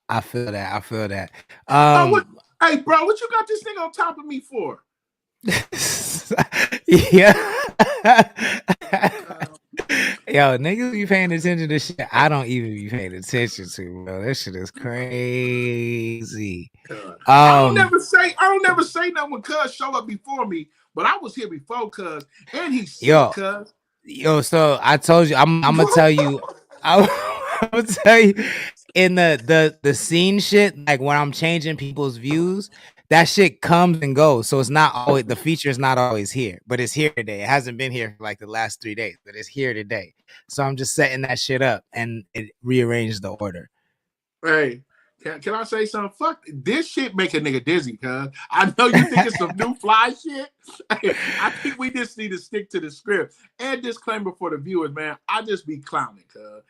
Speaker 5: I feel that.
Speaker 8: Hey, bro, what you got this nigga on top of me for?
Speaker 5: Yeah. Yo, niggas be paying attention to shit I don't even be paying attention to, bro. That shit is crazy.
Speaker 8: I don't never say nothing when Cuz show up before me, but I was here before Cuz, and he's sick, Cuz.
Speaker 5: Yo, so I told you, I'm gonna tell you, I'm gonna tell you in the scene shit, like when I'm changing people's views, that shit comes and goes. So it's not always, the feature is not always here, but it's here today. It hasn't been here for like the last 3 days, but it's here today. So I'm just setting that shit up and it rearranged the order.
Speaker 8: Hey, can I say something? Fuck, this shit make a nigga dizzy, cuz. I know you think it's some new fly shit. I think we just need to stick to the script. And disclaimer for the viewers, man, I just be clowning, cuz.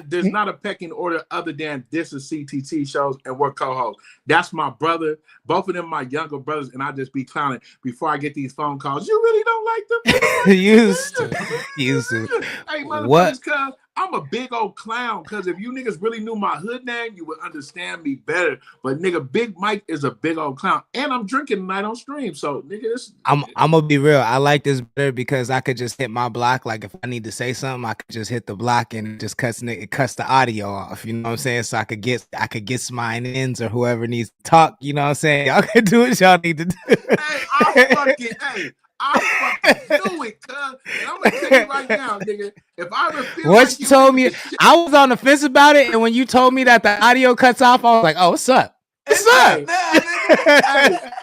Speaker 8: There's not a pecking order other than this is CTT shows and we're co-hosts. That's my brother. Both of them my younger brothers, and I just be clowning before I get these phone calls. You really don't like them?
Speaker 5: Used to.
Speaker 8: Hey, motherfuckers, cuz I'm a big old clown. Cuz if you niggas really knew my hood name, you would understand me better. But nigga, Big Mike is a big old clown, and I'm drinking tonight on stream. So nigga,
Speaker 5: I'm gonna be real. I like this better because I could just hit my block. Like if I need to say something, I could just hit the block and it just cuts the audio off. You know what I'm saying? So I could get mine ins or whoever needs to talk. You know what I'm saying? Y'all can do what y'all need to do.
Speaker 8: I fucking knew it, cuz. And I'm gonna tell you right now, nigga. If I ever feel
Speaker 5: what
Speaker 8: like
Speaker 5: you told me, I was on the fence about it, and when you told me that the audio cuts off, I was like, "Oh, what's up? What's up?"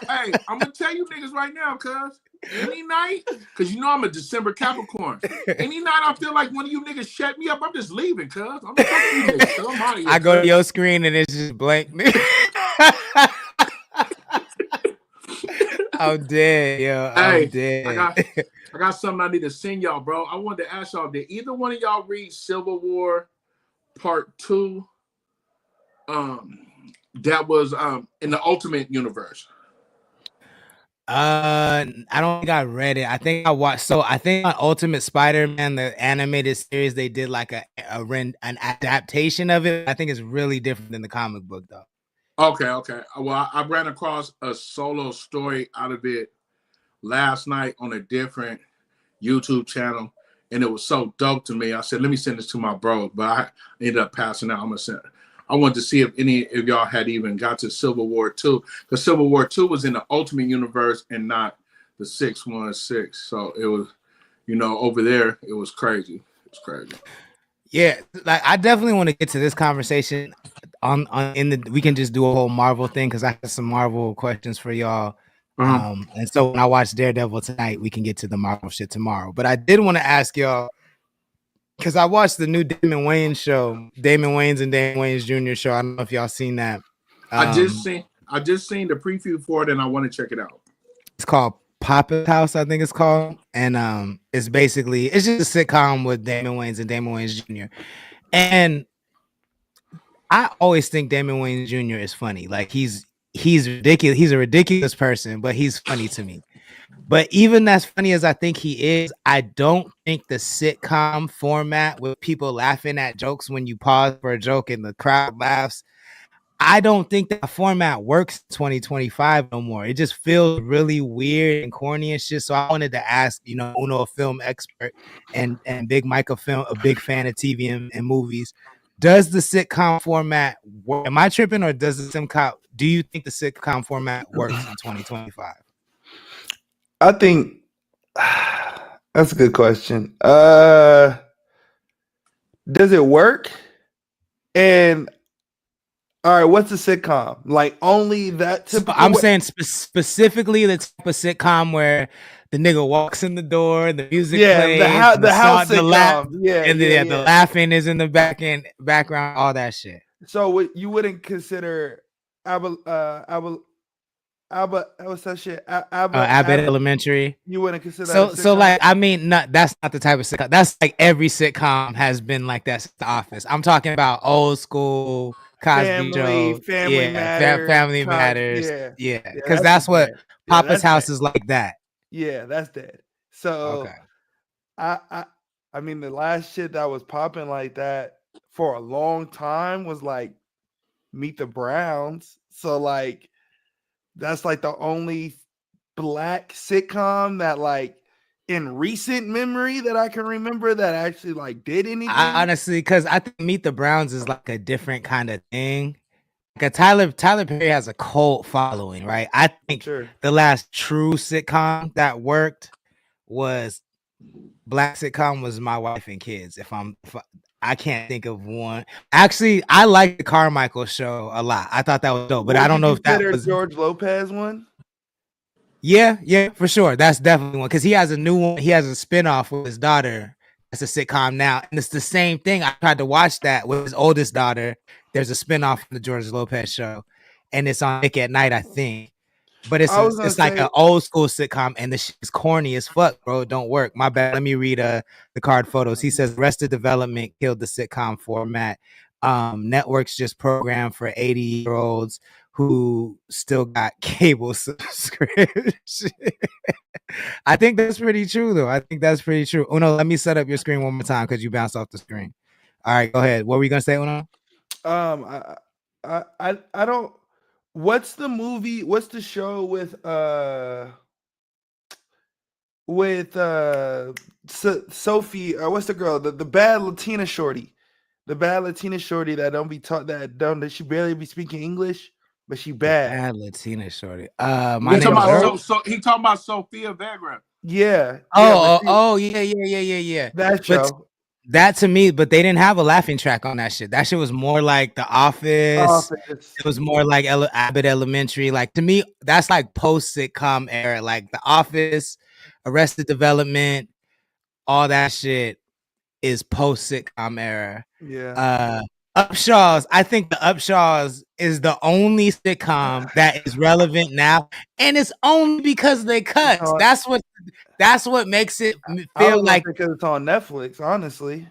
Speaker 8: Hey, I'm gonna tell you niggas right now, cuz any night, cause you know I'm a December Capricorn. Any night I feel like one of you niggas shut me up, I'm just leaving, cuz. I'm out of here.
Speaker 5: I go to your screen and it's just blank. I'm dead, yo. I'm dead.
Speaker 8: I got something I need to send y'all, bro. I wanted to ask y'all, did either one of y'all read Civil War Part 2? That was in the Ultimate Universe.
Speaker 5: I don't think I read it. I think I watched. So I think on Ultimate Spider-Man, the animated series, they did like an adaptation of it. I think it's really different than the comic book, though.
Speaker 8: Okay. Well, I ran across a solo story out of it last night on a different YouTube channel, and it was so dope to me. I said, let me send this to my bro, but I ended up passing out. I wanted to see if any of y'all had even got to Civil War 2, because Civil War 2 was in the Ultimate Universe and not the 616. So it was, over there, it was crazy. It's crazy.
Speaker 5: Yeah, like I definitely want to get to this conversation we can just do a whole Marvel thing because I have some Marvel questions for y'all. And so when I watch Daredevil tonight, we can get to the Marvel shit tomorrow. But I did want to ask y'all, because I watched the new Damon Wayans show, Damon Wayans and Damon Wayans Jr. show. I don't know if y'all seen that.
Speaker 8: I just seen the preview for it, and I want to check it out.
Speaker 5: It's called Papa's House, I think it's called, and it's just a sitcom with Damon Wayans and Damon Wayans Jr. And I always think Damon Wayans Jr. is funny. Like he's ridiculous. He's a ridiculous person, but he's funny to me. But even as funny as I think he is, I don't think the sitcom format with people laughing at jokes when you pause for a joke and the crowd laughs, I don't think that format works in 2025 no more. It just feels really weird and corny and shit. So I wanted to ask, Uno, a film expert, and Big Mike, a big fan of TV and movies. Does the sitcom format work? Am I tripping, or do you think the sitcom format works in 2025?
Speaker 9: I think that's a good question. Does it work? And all right, what's a sitcom? Like only that typical
Speaker 5: I'm saying specifically the type of sitcom where the nigga walks in the door, the music plays,
Speaker 9: the house sitcom.
Speaker 5: The laughing is in the background, all that shit.
Speaker 9: So you wouldn't consider what's that shit?
Speaker 5: Abbott Elementary.
Speaker 9: You wouldn't consider that
Speaker 5: so like, I mean, that's not the type of sitcom. That's like every sitcom has been like that since The Office. I'm talking about old school Cosby Show,
Speaker 9: Family Matters,
Speaker 5: Family Matters, because that's what Papa's House is like that.
Speaker 9: Yeah, that's dead. So, I mean, the last shit that was popping like that for a long time was like Meet the Browns. So like that's like the only black sitcom that like in recent memory that I can remember that actually like did anything.
Speaker 5: Honestly, because I think Meet the Browns is like a different kind of thing. Like Tyler Perry has a cult following, right? I think the last true sitcom that worked was black sitcom was My Wife and Kids. I can't think of one. Actually, I like the Carmichael Show a lot. I thought that was dope, but I don't know if that was
Speaker 9: George Lopez one.
Speaker 5: Yeah, for sure. That's definitely one because he has a new one. He has a spinoff with his daughter. That's a sitcom now, and it's the same thing. I tried to watch that with his oldest daughter. There's a spinoff from the George Lopez Show, and it's on Nick at Night, I think. But it's like an old school sitcom, and the shit is corny as fuck, bro. It don't work. My bad. Let me read the card photos. He says Arrested Development killed the sitcom format. Networks just programmed for 80-year-olds who still got cable subscription. I think that's pretty true, though. I think that's pretty true. Uno, let me set up your screen one more time because you bounced off the screen. All right, go ahead. What were you gonna say, Uno?
Speaker 9: I don't. What's the movie? What's the show with Sophie? What's the girl? The bad Latina shorty. The bad Latina shorty that don't be taught that she barely be speaking English, but she bad.
Speaker 5: The bad Latina shorty.
Speaker 8: My name is he talking about Sophia Vergara.
Speaker 9: Yeah.
Speaker 5: Yeah.
Speaker 9: That show.
Speaker 5: But that to me, but they didn't have a laughing track on that shit. That shit was more like The Office. It was more like Abbott Elementary. Like to me, that's like post sitcom era. Like The Office, Arrested Development, all that shit is post sitcom era.
Speaker 9: Yeah.
Speaker 5: Upshaws. I think the Upshaws is the only sitcom that is relevant now, and it's only because they cut. That's what makes it feel like
Speaker 9: because it's on Netflix. Honestly,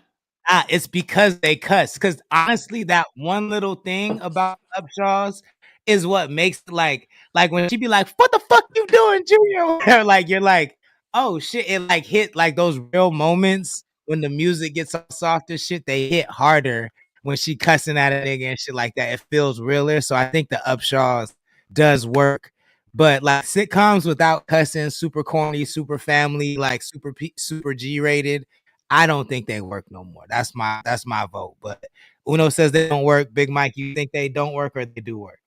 Speaker 5: it's because they cuss. Because honestly, that one little thing about Upshaws is what makes it like when she be like, "What the fuck you doing, Junior?" Like you're like, "Oh shit!" It like hit like those real moments when the music gets all soft and shit. They hit harder when she cussing at a nigga and shit like that. It feels realer. So I think the Upshaws does work. But like sitcoms without cussing, super corny, super family, like super G-rated, I don't think they work no more. That's my vote. But Uno says they don't work. Big Mike, you think they don't work or they do work?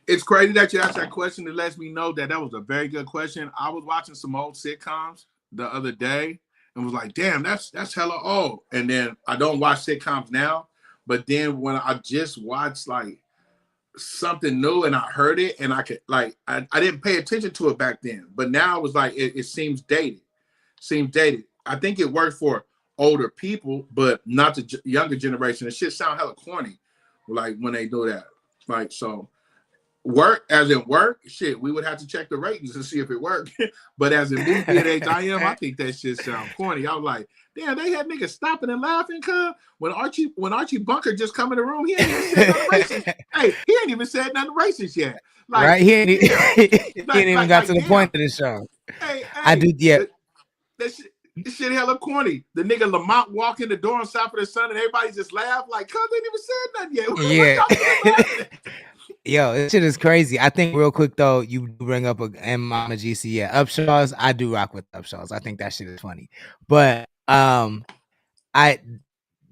Speaker 8: It's crazy that you asked that question. It lets me know that was a very good question. I was watching some old sitcoms the other day and was like, damn, that's hella old. And then I don't watch sitcoms now. But then when I just watched like something new and I heard it and I could like I didn't pay attention to it back then, but now it was like it seems dated. I think it worked for older people, but not the younger generation. The shit sound hella corny, like when they do that. Like so, work as in work, shit. We would have to check the ratings and see if it worked. But as in movie at age I am, I think that shit sound corny. I was like, damn, they had niggas stopping and laughing, cuz when Archie Bunker just come in the room, he ain't even said nothing racist. Hey, he ain't even said nothing racist yet. Like,
Speaker 5: right? He ain't even got to the point of the show.
Speaker 8: Hey,
Speaker 5: I do, yeah.
Speaker 8: This shit hella corny. The nigga Lamont walk in the door on South of the Sun and everybody just laugh like, cuz they ain't even said nothing yet.
Speaker 5: Yeah. Yo, this shit is crazy. I think real quick though, you bring up Mama GC. Yeah, Upshaws. I do rock with Upshaws. I think that shit is funny. But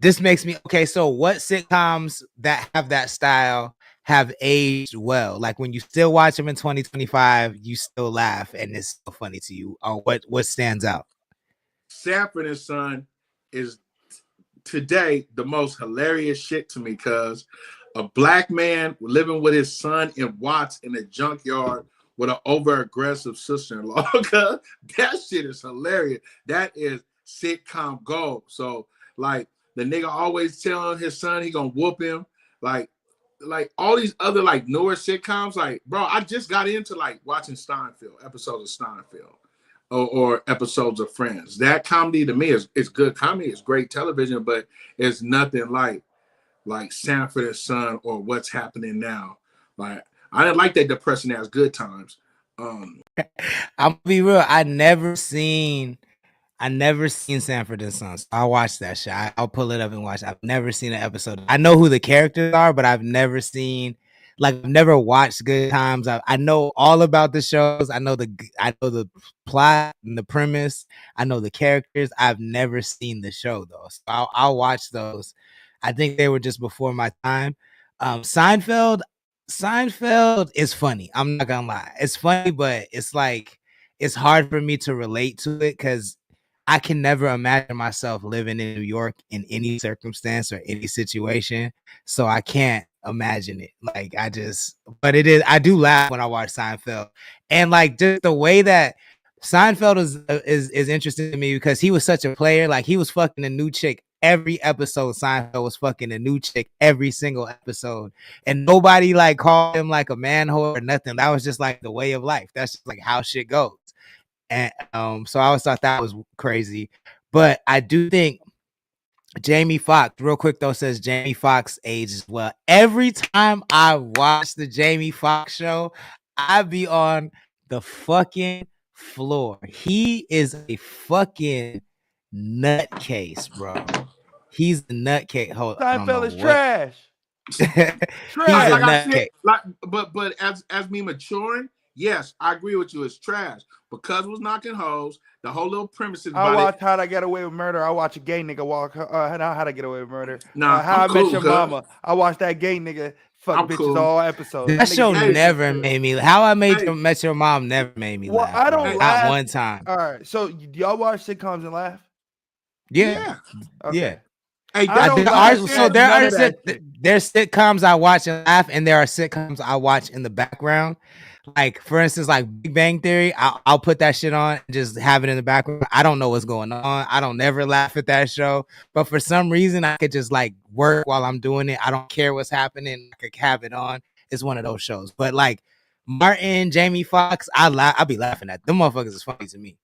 Speaker 5: this makes me okay. So what sitcoms that have that style have aged well? Like when you still watch them in 2025, you still laugh and it's so funny to you. What stands out?
Speaker 8: Sanford and Son is today the most hilarious shit to me because a black man living with his son in Watts in a junkyard with an over-aggressive sister-in-law. That shit is hilarious. That is sitcom gold. So, like, the nigga always telling his son he gonna whoop him. Like all these other, like, newer sitcoms. Like, bro, I just got into, like, watching episodes of Steinfeld. Or episodes of Friends. That comedy to me is good comedy. It's great television, but it's nothing like Sanford and Son or What's Happening Now. Like I didn't like that depressing ass Good Times.
Speaker 5: I'll be real. I never seen I never seen Sanford and Sons. I'll watch that shit. I'll pull it up and watch. I've never seen an episode. I know who the characters are, but I've never seen, like, I've never watched Good Times. I know all about the shows. I know the plot and the premise. I know the characters. I've never seen the show though, so I'll watch those. I think they were just before my time. Seinfeld is funny. I'm not gonna lie. It's funny, but it's like it's hard for me to relate to it because I can never imagine myself living in New York in any circumstance or any situation. So I can't imagine it. Like but it is, I do laugh when I watch Seinfeld. And like just the way that Seinfeld is interesting to me because he was such a player. Like he was fucking a new chick every episode. Seinfeld was fucking a new chick every single episode. And nobody like called him like a man whore or nothing. That was just like the way of life. That's just like how shit goes. And so I always thought that was crazy. But I do think Jamie Foxx, real quick though, says Jamie Foxx ages well. Every time I watch the Jamie Foxx show, I be on the fucking floor. He is a fucking nutcase, bro. He's a nutcase.
Speaker 9: Seinfeld is trash.
Speaker 5: He's a nutcase.
Speaker 8: But as me maturing, yes, I agree with you. It's trash because it was knocking hoes. The whole little premise is
Speaker 9: I watch How to Get Away with Murder. I watch a gay nigga walk. How to Get Away with Murder.
Speaker 8: Nah,
Speaker 9: How I Met Your Mama. I watch that gay nigga fuck bitches all episodes.
Speaker 5: That show never made me. How I Met Your Mom never made me laugh.
Speaker 9: I don't laugh.
Speaker 5: Not one time.
Speaker 9: All right, so do y'all watch sitcoms and laugh?
Speaker 5: Yeah.
Speaker 9: Okay.
Speaker 5: Yeah.
Speaker 8: Hey,
Speaker 5: there's sitcoms I watch and laugh, and there are sitcoms I watch in the background. Like for instance, like Big Bang Theory, I'll put that shit on and just have it in the background. I don't know what's going on. I don't never laugh at that show, but for some reason I could just like work while I'm doing it. I don't care what's happening. I could have it on. It's one of those shows. But like Martin, Jamie Foxx, I'll be laughing at them. Motherfuckers is funny to me.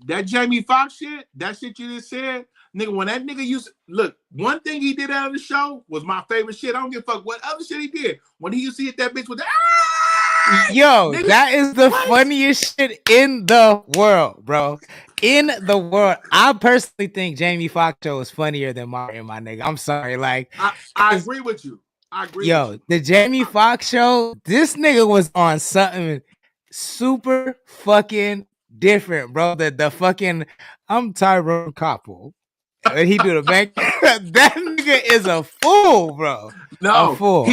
Speaker 8: That Jamie Foxx shit, that shit you just said, nigga. When that nigga look, one thing he did out of the show was my favorite shit. I don't give a fuck what other shit he did. When he used to hit that bitch with the
Speaker 5: yo, nigga, that is the funniest shit in the world, bro. In the world. I personally think Jamie Foxx show is funnier than Martin, my nigga. I'm sorry. Like
Speaker 8: I agree with you.
Speaker 5: The Jamie Foxx show, this nigga was on something super fucking different, bro. The fucking I'm Tyrone Koppel. And he do the bank. That nigga is a fool, bro.
Speaker 8: No,
Speaker 5: a fool.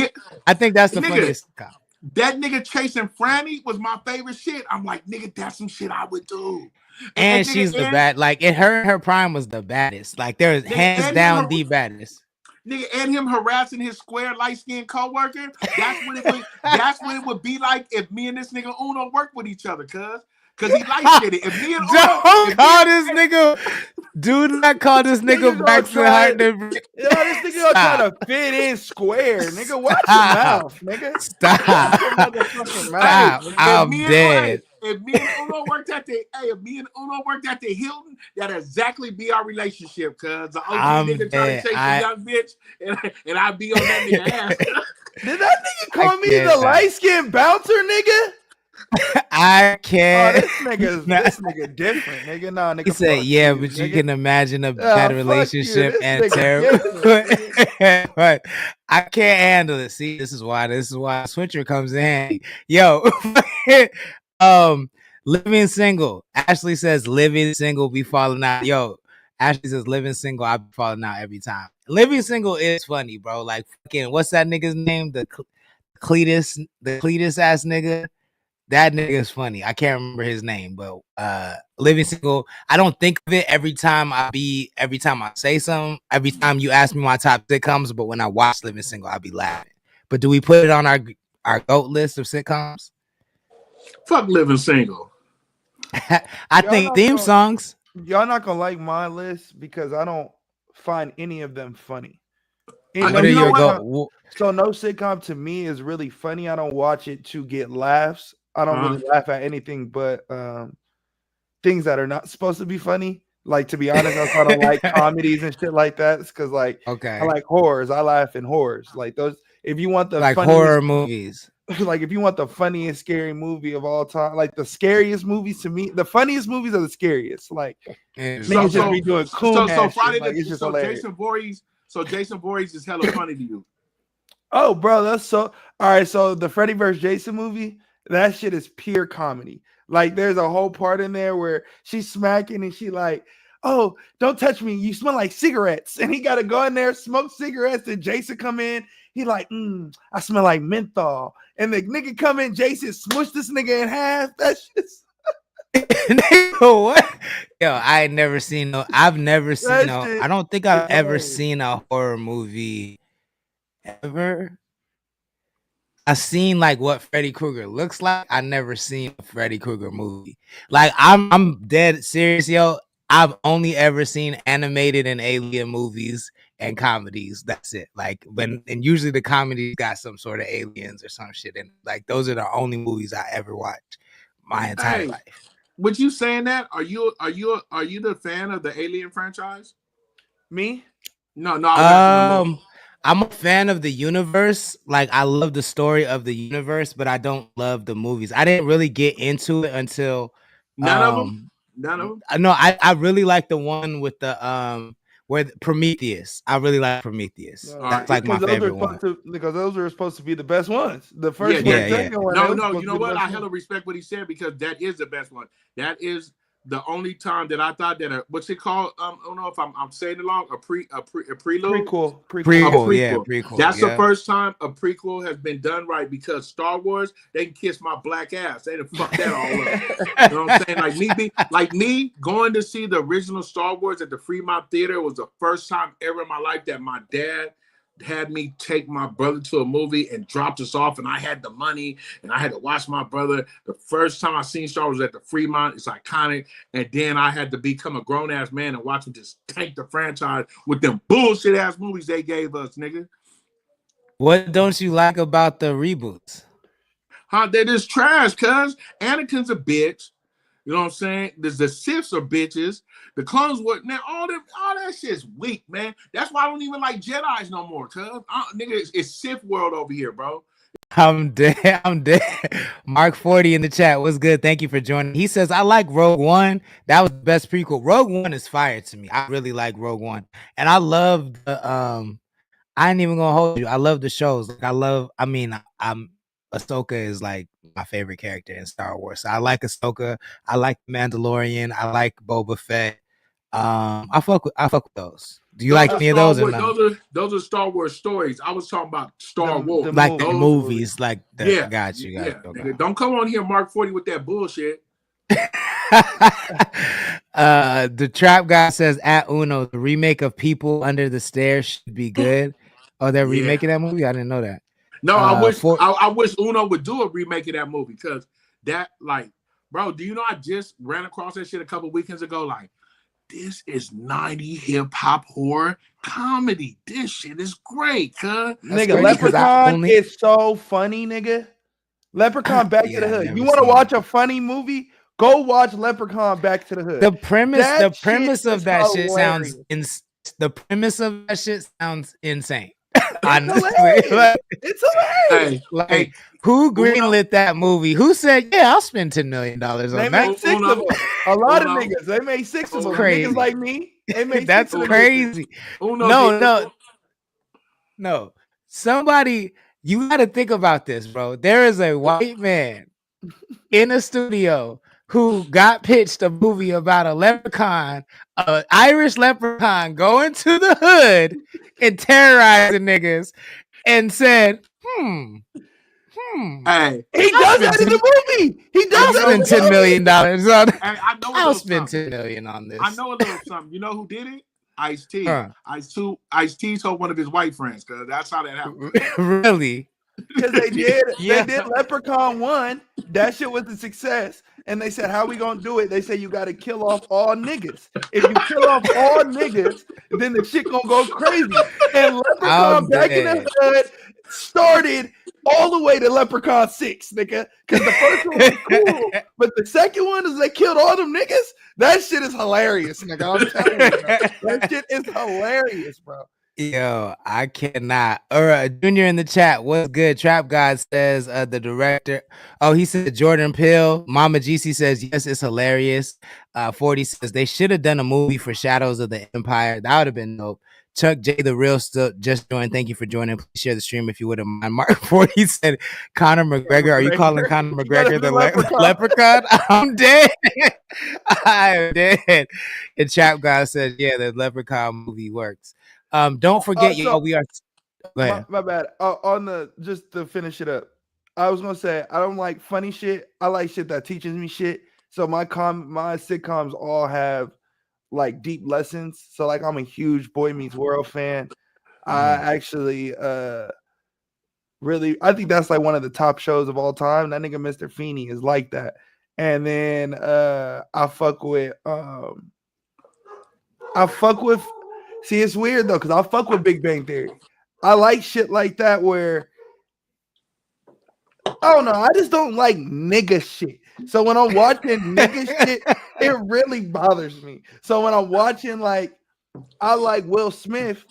Speaker 5: I think that's the funniest cop.
Speaker 8: That nigga chasing Franny was my favorite shit. I'm like, nigga, that's some shit I would do.
Speaker 5: And she's the bad. Like her prime was the baddest. Like there's hands down the baddest.
Speaker 8: Nigga, and him harassing his square light-skinned coworker. That's what it would be like if me and this nigga Uno worked with each other, cuz he light-skinned it. If me and Uno
Speaker 5: do not call this nigga Braxton Hartnett.
Speaker 9: Yo, this nigga trying to fit in square, nigga. Watch your mouth, nigga.
Speaker 5: Stop. I'm dead.
Speaker 8: If me and Uno worked at the Hilton, that'd exactly be our relationship, cuz the OG nigga trying to chase a young bitch, and I'd be on that nigga ass.
Speaker 9: Did that nigga call me the light-skinned bouncer, nigga?
Speaker 5: I can't.
Speaker 9: Oh, this nigga different, nigga. Nah, nigga.
Speaker 5: He said, "Yeah, but you can imagine a bad relationship and terrible." But I can't handle it. See, this is why Switcher comes in handy. Yo, living single. Ashley says, "Living single be falling out." Yo, Ashley says, "Living single, I be falling out every time." Living single is funny, bro. Like fucking, what's that nigga's name? The Cletus ass nigga. That nigga is funny. I can't remember his name, but living single. I don't think of it every time I say something. Every time you ask me my top sitcoms, but when I watch Living Single, I'll be laughing. But do we put it on our GOAT list of sitcoms?
Speaker 8: Fuck Living Single.
Speaker 5: I think theme songs.
Speaker 9: Y'all not gonna like my list because I don't find any of them funny.
Speaker 5: What are your GOAT?
Speaker 9: So no sitcom to me is really funny. I don't watch it to get laughs. I don't really laugh at anything but things that are not supposed to be funny. Like, to be honest, I don't like comedies and shit like that. It's because, like, I like horrors. I laugh in horrors. Like those. If you want the
Speaker 5: like horror movies,
Speaker 9: like if you want the funniest scary movie of all time, like the scariest movies to me, the funniest movies are the scariest. Like niggas just be doing cool
Speaker 8: so Friday
Speaker 9: shit. Like, it's just hilarious.
Speaker 8: Jason Voorhees is hella funny to you.
Speaker 9: Oh, bro, that's so all right. So the Freddy vs. Jason movie, that shit is pure comedy. Like there's a whole part in there where she's smacking and she like, oh, don't touch me. You smell like cigarettes. And he got to go in there, smoke cigarettes. And Jason come in. He like, I smell like menthol. And the nigga come in, Jason smush this nigga in half. That's just.
Speaker 5: What? Yo, I've never seen I don't think I've ever seen a horror movie ever. I've seen like what Freddy Krueger looks like. I never seen a Freddy Krueger movie. Like I'm dead serious, yo. I've only ever seen animated and alien movies and comedies. That's it. Like and usually the comedy got some sort of aliens or some shit. And like those are the only movies I ever watched my entire life.
Speaker 8: With you saying that, are you the fan of the Alien franchise?
Speaker 9: Me?
Speaker 8: No.
Speaker 5: I'm a fan of the universe. Like I love the story of the universe, but I don't love the movies. I didn't really get into it until
Speaker 8: none of them.
Speaker 5: No, I really like the one with the where Prometheus. I really like Prometheus. That's like my favorite one.
Speaker 9: Because those are supposed to be the best ones. The first one, second one.
Speaker 8: No, you know what? I hella respect what he said because that is the best one. That is the only time that I thought that what's it called? I don't know if I'm saying it wrong. A prelude.
Speaker 9: Prequel.
Speaker 8: That's the first time a prequel has been done right because Star Wars, they can kiss my black ass. They done fuck that all up. You know what I'm saying? Like me going to see the original Star Wars at the Fremont Theater was the first time ever in my life that my dad had me take my brother to a movie and dropped us off, and I had the money and I had to watch my brother. The first time I seen Star Wars at the Fremont, it's iconic. And then I had to become a grown ass man and watch him just tank the franchise with them bullshit ass movies they gave us, nigga.
Speaker 5: What don't you like about the reboots?
Speaker 8: They're just trash, cuz Anakin's a bitch. You know what I'm saying? The Siths are bitches. The clones were now all that shit's weak, man. That's why I don't even like Jedis no more, cuz nigga, it's Sith world over here, bro.
Speaker 5: I'm dead. Mark 40 in the chat. What's good? Thank you for joining. He says, I like Rogue One. That was the best prequel. Rogue One is fire to me. I really like Rogue One. And I love the I ain't even gonna hold you. I love the shows. Like Ahsoka is like my favorite character in Star Wars. So I like Ahsoka. I like Mandalorian. I like Boba Fett. I fuck with those. Do you like any of those?
Speaker 8: Those are Star Wars stories. I was talking about Star Wars,
Speaker 5: like the movies. Like that.
Speaker 8: Yeah,
Speaker 5: got you.
Speaker 8: Okay. Don't come on here, Mark 40, with that bullshit.
Speaker 5: The Trap Guy says at Uno, the remake of People Under the Stairs should be good. Oh, they're remaking that movie? I didn't know that.
Speaker 8: No, I wish Uno would do a remake of that movie because that, like, bro, do you know I just ran across that shit a couple weekends ago? Like, this is 90s hip hop horror comedy. This shit is great, cuz.
Speaker 9: Nigga, Leprechaun is so funny, nigga. Leprechaun Back to the Hood. You want to watch a funny movie? Go watch Leprechaun Back to the Hood.
Speaker 5: The premise of that shit sounds insane. Honestly,
Speaker 9: it's hilarious.
Speaker 5: Like, who greenlit that movie? Who said, "Yeah, I'll spend $10 million on that"?
Speaker 9: They made 6 of them. A lot of niggas. They made 6 of them.
Speaker 5: Crazy.
Speaker 9: Niggas like me. They made
Speaker 5: that's crazy. No. Somebody, you got to think about this, bro. There is a white man in a studio who got pitched a movie about a leprechaun, an Irish leprechaun going to the hood and terrorizing niggas, and said,
Speaker 8: Hey,
Speaker 9: he does that in the movie. He does
Speaker 5: spend $10 million on.
Speaker 8: I'll
Speaker 5: spend $10 million on this.
Speaker 8: I know a little something. You know who did it? Ice-T. Ice-T told one of his white friends, because that's how that happened.
Speaker 5: Really?
Speaker 9: Because they did Leprechaun 1. That shit was a success. And they said, how we gonna do it? They say you gotta kill off all niggas. If you kill off all niggas, then the shit gonna go crazy. And Leprechaun Back in the Hood started all the way to Leprechaun 6, nigga. Because the first one was cool, but the second one is they killed all them niggas. That shit is hilarious, nigga. I'm telling you, bro. That shit is hilarious, bro.
Speaker 5: Yo, I cannot. Junior in the chat, what's good? Trap God says the director. Oh, he said Jordan Peele. Mama GC says yes, it's hilarious. 40 says they should have done a movie for Shadows of the Empire. That would have been dope. Chuck J the real still just joined. Thank you for joining. Please share the stream if you wouldn't mind. Mark 40 said Conor McGregor. Are you calling Conor McGregor the leprechaun? I'm dead. I'm dead. And Trap God says, yeah, the leprechaun movie works. Don't forget, y'all. We are. Go ahead.
Speaker 9: My bad. On the just to finish it up, I was gonna say I don't like funny shit. I like shit that teaches me shit. So my sitcoms all have like deep lessons. So like I'm a huge Boy Meets World fan. I actually really I think that's like one of the top shows of all time. That nigga Mr. Feeney is like that. And then I fuck with see, it's weird though, because I fuck with Big Bang Theory. I like shit like that where I don't know, I just don't like nigga shit. So when I'm watching nigga shit, it really bothers me. So when I'm watching I like Will Smith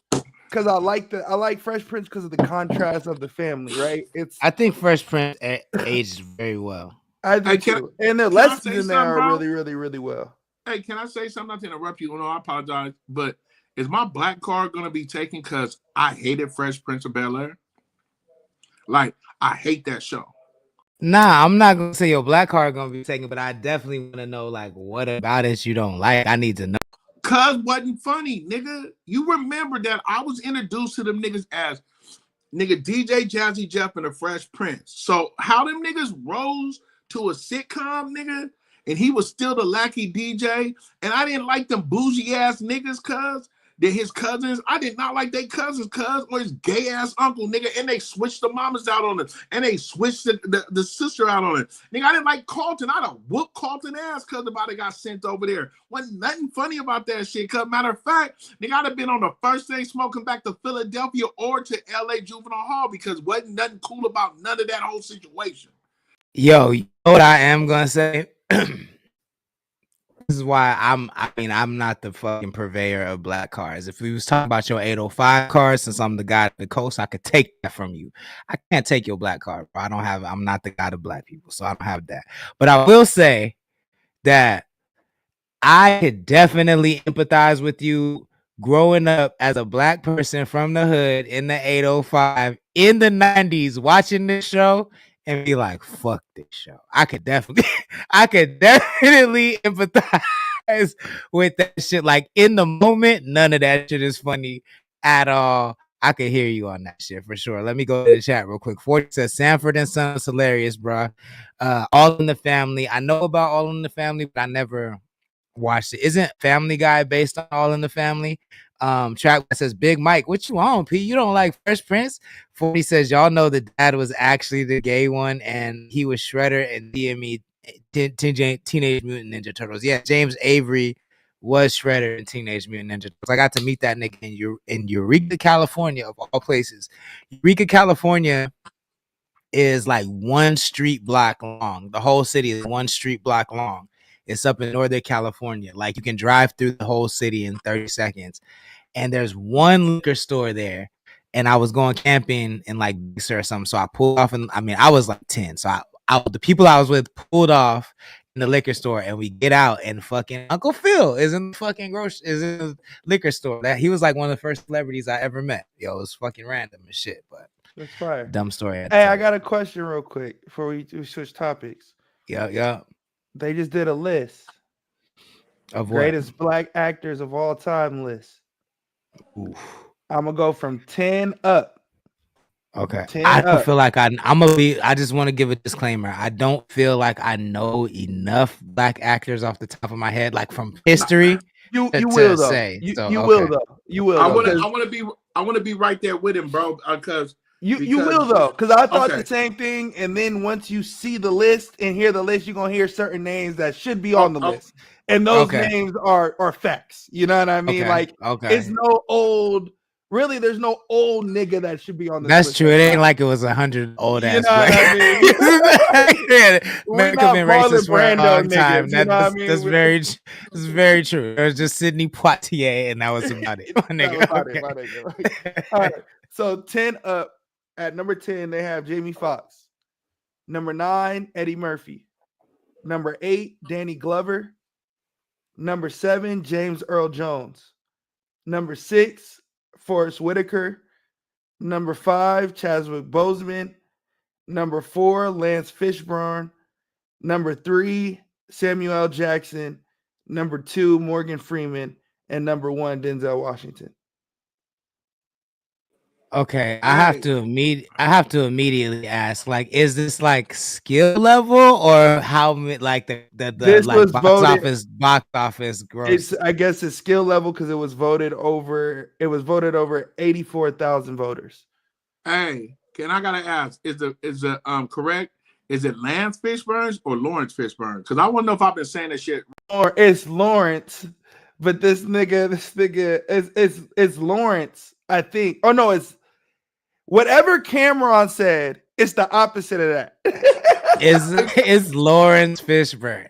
Speaker 9: because I like Fresh Prince because of the contrast of the family, right?
Speaker 5: I think Fresh Prince aged very well.
Speaker 9: I do too. And the lessons in there are really, really, really well.
Speaker 8: Hey, can I say something? Not to interrupt you. No, I apologize. But is my black card going to be taken because I hated Fresh Prince of Bel-Air? Like, I hate that show.
Speaker 5: Nah, I'm not going to say your black card going to be taken, but I definitely want to know, like, what about it you don't like? I need to know.
Speaker 8: Cuz wasn't funny, nigga. You remember that I was introduced to them niggas as nigga DJ Jazzy Jeff and the Fresh Prince. So how them niggas rose to a sitcom, nigga, and he was still the lackey DJ, and I didn't like them bougie ass niggas, cuz they're his cousins. I did not like their cousins, cuz, or his gay ass uncle, nigga, and they switched the mamas out on it, and they switched the sister out on it. Nigga, I didn't like Carlton. I'd have whooped Carlton ass cuz about it got sent over there. Wasn't nothing funny about that shit, cuz. Matter of fact, nigga, I'd have been on the first day smoking back to Philadelphia or to LA Juvenile Hall because wasn't nothing cool about none of that whole situation.
Speaker 5: Yo, you know what I am gonna say? This is why I'm not the fucking purveyor of black cards. If we was talking about your 805 card, since I'm the guy of the coast, I could take that from you. I can't take your black card, bro. I'm not the guy of black people, so I don't have that. But I will say that I could definitely empathize with you growing up as a black person from the hood in the 805 in the 90s, watching this show and be like, fuck this show. I could definitely empathize with that shit. Like in the moment, none of that shit is funny at all. I could hear you on that shit for sure. Let me go to the chat real quick. 40 says Sanford and Son is hilarious, bro. All in the Family. I know about All in the Family, but I never watched it. Isn't Family Guy based on All in the Family? Track says Big Mike, what you on, P? You don't like Fresh Prince? 40 says y'all know the dad was actually the gay one and he was Shredder and DME Teenage Mutant Ninja Turtles. Yeah, James Avery was Shredder in Teenage Mutant Ninja Turtles. I got to meet that nigga in Eureka, California, of all places. Eureka, California is like one street block long. The whole city is one street block long. It's up in Northern California. Like you can drive through the whole city in 30 seconds. And there's one liquor store there. And I was going camping in like Big Sur or something. So I pulled off and I was like 10. So the people I was with pulled off in the liquor store and we get out and fucking Uncle Phil is in the fucking is in the liquor store. That he was like one of the first celebrities I ever met. Yo, it was fucking random and shit, but
Speaker 9: that's fire.
Speaker 5: Dumb story.
Speaker 9: Hey, I got a question real quick before we switch topics.
Speaker 5: Yeah.
Speaker 9: They just did a list
Speaker 5: of what?
Speaker 9: Greatest black actors of all time list.
Speaker 5: Oof.
Speaker 9: I'm gonna go from 10 up.
Speaker 5: Okay. I don't feel like I just want to give a disclaimer. I don't feel like I know enough black actors off the top of my head, like from history.
Speaker 9: You will though. You will though. You will.
Speaker 8: I want to be right there with him, bro. Because
Speaker 9: you will though, because I thought the same thing. And then once you see the list and hear the list, you're gonna hear certain names that should be on the list, and those names are facts. You know what I mean? It's no old Really, there's no old nigga that should be on this
Speaker 5: That's
Speaker 9: list.
Speaker 5: true. It ain't like it was 100 old ass.
Speaker 9: You know what I mean?
Speaker 5: America been racist for a long time.
Speaker 9: Niggas,
Speaker 5: That's very true. There was just Sidney Poitier, and that was about it. My nigga.
Speaker 9: My nigga. Right? All right. So 10 up. At number 10, they have Jamie Foxx. Number 9, Eddie Murphy. Number 8, Danny Glover. Number 7, James Earl Jones. Number 6, Forrest Whitaker. Number 5, Chadwick Boseman. Number 4, Lance Fishburne. Number 3, Samuel L. Jackson. Number 2, Morgan Freeman. And number 1, Denzel Washington.
Speaker 5: Okay, I have to immediately ask, like, is this like skill level or how like the
Speaker 9: this
Speaker 5: like
Speaker 9: was
Speaker 5: box office gross?
Speaker 9: I guess it's skill level because it was voted over 84,000 voters.
Speaker 8: Hey, I gotta ask, is the correct? Is it Lance Fishburne or Lawrence Fishburne? Because I want to know if I've been saying that shit.
Speaker 9: Or it's Lawrence, but this nigga is Lawrence, I think. Oh no, it's whatever Cameron said, it's the opposite of that.
Speaker 5: It's Lawrence Fishburne.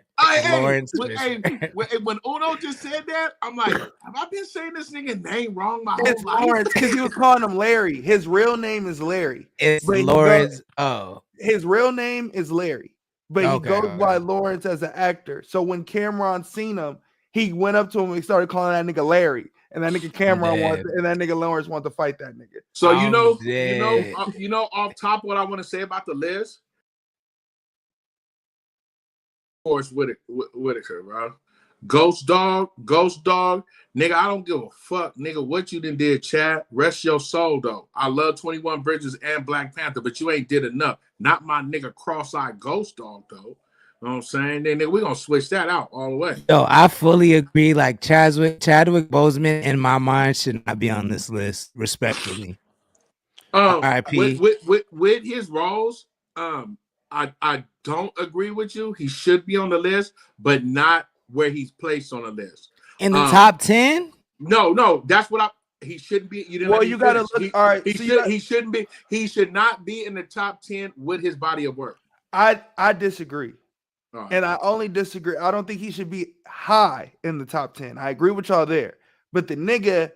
Speaker 8: When Uno just said that, I'm like, have I been saying this nigga name wrong my whole life?
Speaker 9: Lawrence, because he was calling him Larry. His real name is Larry.
Speaker 5: It's Lawrence.
Speaker 9: His real name is Larry, but he goes by Lawrence as an actor. So when Cameron seen him, he went up to him and started calling that nigga Larry. And that nigga Cameron and that nigga Lawrence want to fight that nigga.
Speaker 8: So you know, off top, what I want to say about the list. Forrest Whitaker, bro. Ghost Dog, nigga. I don't give a fuck, nigga. What you done did, Chad? Rest your soul, though. I love 21 Bridges and Black Panther, but you ain't did enough. Not my nigga Cross-Eyed Ghost Dog, though. You know what I'm saying? Then we're gonna switch that out all the way.
Speaker 5: Yo, I fully agree. Like Chadwick Boseman in my mind should not be on this list, respectfully. R.I.P.
Speaker 8: With his roles, I don't agree with you. He should be on the list, but not where he's placed on the list.
Speaker 5: In the top 10?
Speaker 8: No, that's what he shouldn't be. You
Speaker 9: gotta look. All right,
Speaker 8: he shouldn't be. He should not be in the top 10 with his body of work.
Speaker 9: I disagree. Right. And I only disagree. I don't think he should be high in the top 10. I agree with y'all there. But the nigga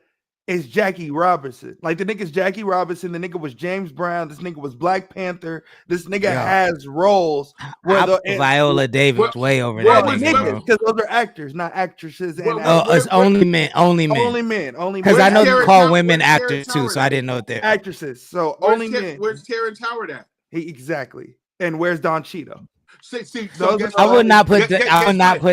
Speaker 9: is Jackie Robinson. Like, the nigga's Jackie Robinson. The nigga was James Brown. This nigga was Black Panther. This nigga has roles.
Speaker 5: Viola Davis way over there.
Speaker 9: Because those are actors, not actresses.
Speaker 5: It's only men. Only men. Because I know you call women actors too, so I didn't know they're
Speaker 9: actresses. So only men.
Speaker 8: Where's Terrence Howard at?
Speaker 9: Exactly. And where's Don Cheadle?
Speaker 5: I would not put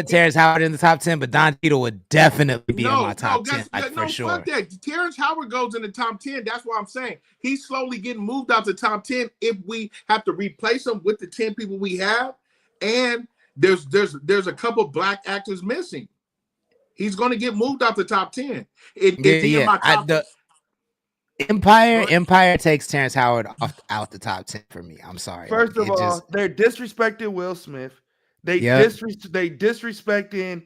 Speaker 5: Terrence Howard in the top 10, but Don Cheadle would definitely be in my top 10, for sure.
Speaker 8: Fuck that. Terrence Howard goes in the top 10. That's what I'm saying. He's slowly getting moved out the top 10 if we have to replace him with the 10 people we have. And there's a couple black actors missing. He's going to get moved out the top 10.
Speaker 5: Empire takes Terrence Howard out the top 10 for me. I'm sorry.
Speaker 9: First of all, they're disrespecting Will Smith. They disrespecting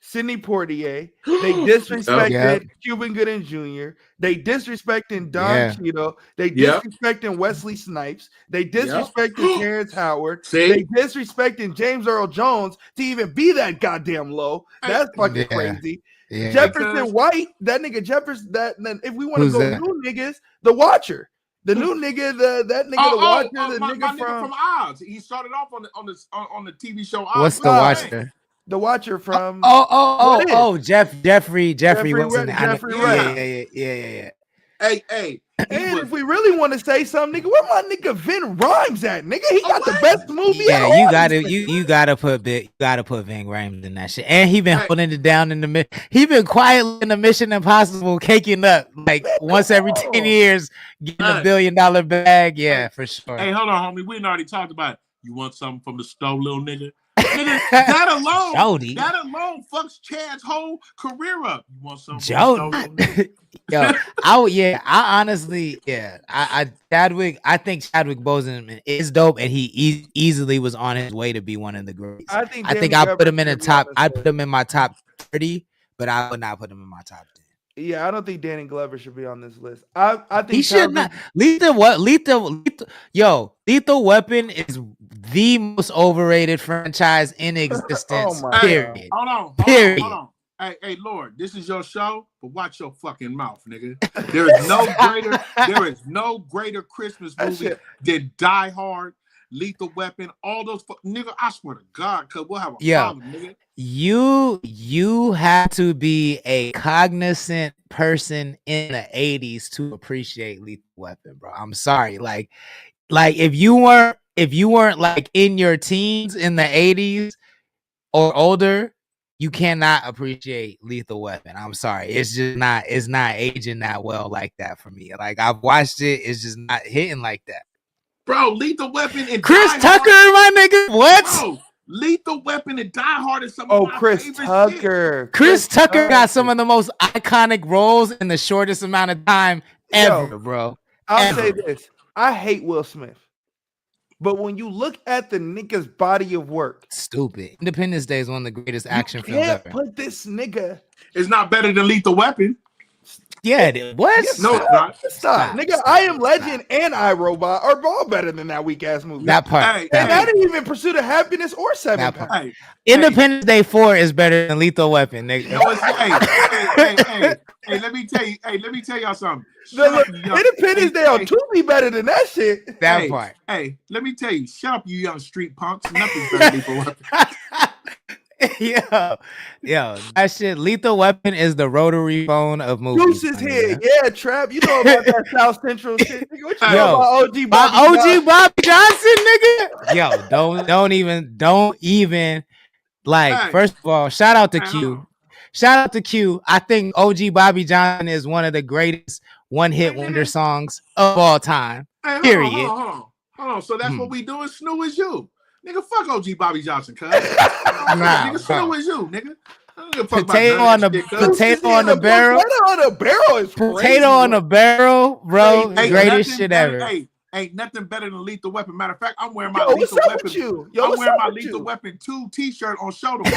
Speaker 9: Sidney Poitier. They disrespected Cuban Gooding Jr. They disrespecting Don Cheadle. They disrespecting Wesley Snipes. They disrespecting Terrence Howard. They disrespecting James Earl Jones to even be that goddamn low. That's fucking crazy. Yeah. Jefferson White, that nigga Jefferson. If we want to go new niggas, the Watcher, the new nigga, the Watcher, the nigga from
Speaker 8: Oz. He started off on the TV show Oz.
Speaker 5: What's the Watcher?
Speaker 9: The Watcher from
Speaker 5: Jeffrey Wilson. Yeah.
Speaker 8: Hey.
Speaker 9: And if we really want to say something, nigga, where my nigga Vin Rhymes at, nigga? He got the best movie.
Speaker 5: Yeah, you gotta put Vin Rhymes in that shit. And he been holding it down in the he been quietly in the Mission Impossible, caking up like once every 10 years, getting $1 billion bag. Yeah, for sure.
Speaker 8: Hey, hold on, homie. We didn't already talked about it. You want something from the stove, little nigga? That alone fucks Chad's whole career up. You want something?
Speaker 5: Jody. I honestly, I think Chadwick Boseman is dope, and he easily was on his way to be one of the greats. I think I put him in the top. I put him in my top 30, but I would not put him in my top 10.
Speaker 9: Yeah, I don't think Danny Glover should be on this list. I think
Speaker 5: he should not. Lethal Weapon is the most overrated franchise in existence.
Speaker 9: my
Speaker 5: period.
Speaker 8: Hold
Speaker 5: Period.
Speaker 8: on. Hey, Lord, this is your show, but watch your fucking mouth, nigga. There is no greater Christmas movie than Die Hard, Lethal Weapon, all those nigga. I swear to God, cause we'll have a problem, nigga.
Speaker 5: You have to be a cognizant person in the 80s to appreciate Lethal Weapon, bro. I'm sorry. Like if you weren't like in your teens in the 80s or older, you cannot appreciate Lethal Weapon. I'm sorry. It's not aging that well like that for me. Like I've watched it, it's just not hitting like that.
Speaker 8: Bro, Lethal Weapon and
Speaker 5: Chris
Speaker 8: Die
Speaker 5: Tucker,
Speaker 8: Hard,
Speaker 5: my nigga. What?
Speaker 8: Bro, Lethal Weapon and Die Hard is some of my
Speaker 9: Chris
Speaker 8: favorite
Speaker 9: Tucker.
Speaker 8: shit.
Speaker 5: Chris Tucker got some of the most iconic roles in the shortest amount of time ever, bro.
Speaker 9: I'll say this. I hate Will Smith. But when you look at the nigga's body of work,
Speaker 5: stupid. Independence Day is one of the greatest action films ever.
Speaker 9: Put this nigga.
Speaker 8: It's not better than Lethal Weapon.
Speaker 5: Yeah, it is. What?
Speaker 8: No, it's not.
Speaker 9: Stop. Nigga, I Am Legend and iRobot are all better than that weak ass movie.
Speaker 5: That part.
Speaker 9: And that didn't even Pursuit of Happiness or Seven Pounds.
Speaker 5: Independence Day 4 is better than Lethal Weapon, nigga.
Speaker 8: No, hey, let me tell y'all something.
Speaker 9: Independence Day on Tubi better than that shit.
Speaker 5: That part.
Speaker 8: Hey, let me tell you, shut up, you young street punks. Nothing's better than Lethal Weapon.
Speaker 5: Yo, that shit. Lethal Weapon is the rotary phone of movies.
Speaker 9: Deuce's here, yeah, Trap. You know about that South Central shit, nigga. What you know about OG
Speaker 5: Bobby Johnson, nigga? Yo, don't even. Like, first of all, shout out to Q. Shout out to Q. I think OG Bobby Johnson is one of the greatest one-hit wonder songs of all time. Period.
Speaker 8: Hold on. So that's what we doing? Snoo is you. Nigga, fuck OG Bobby Johnson, cuz. Nigga, Snoo is you, nigga.
Speaker 5: Potato on the barrel.
Speaker 9: Potato on the barrel is crazy.
Speaker 5: Potato on the barrel, bro. Greatest shit ever.
Speaker 8: Ain't nothing better than Lethal Weapon. Matter of fact, I'm wearing my Lethal Weapon 2 t-shirt on shoulder.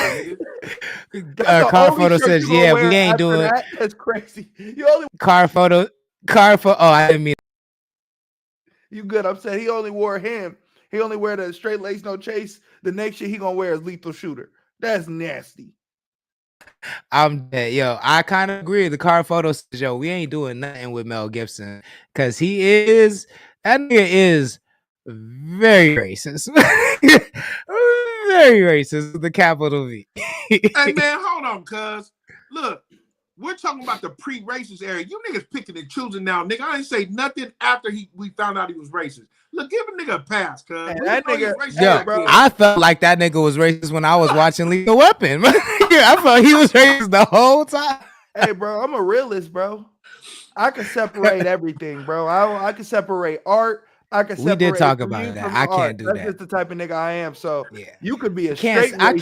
Speaker 5: Car photo says, yeah, we ain't doing
Speaker 9: that. That's crazy.
Speaker 5: Car photo. Oh, I didn't mean.
Speaker 9: You good? I'm saying he only wore him. He only wear the straight lace, no chase. The next shit he gonna wear is Lethal Shooter. That's nasty.
Speaker 5: I'm dead. Yo, I kind of agree. The car photo says, yo, we ain't doing nothing with Mel Gibson because that nigga is very racist. Very racist with the capital V.
Speaker 8: Hey man, hold on, cuz. Look, we're talking about the pre-racist era. You niggas picking and choosing now, nigga. I ain't say nothing after we found out he was racist. Look, give a nigga a pass, cuz.
Speaker 9: That nigga,
Speaker 5: yo, I felt like that nigga was racist when I was watching Lethal Weapon. I felt he was racist the whole time.
Speaker 9: Hey, bro, I'm a realist, bro. I can separate everything, bro. I can separate art. I can separate.
Speaker 5: We did talk about that. I can't do that.
Speaker 9: That's just the type of nigga I am. So
Speaker 5: yeah,
Speaker 9: you could be a
Speaker 5: straight. I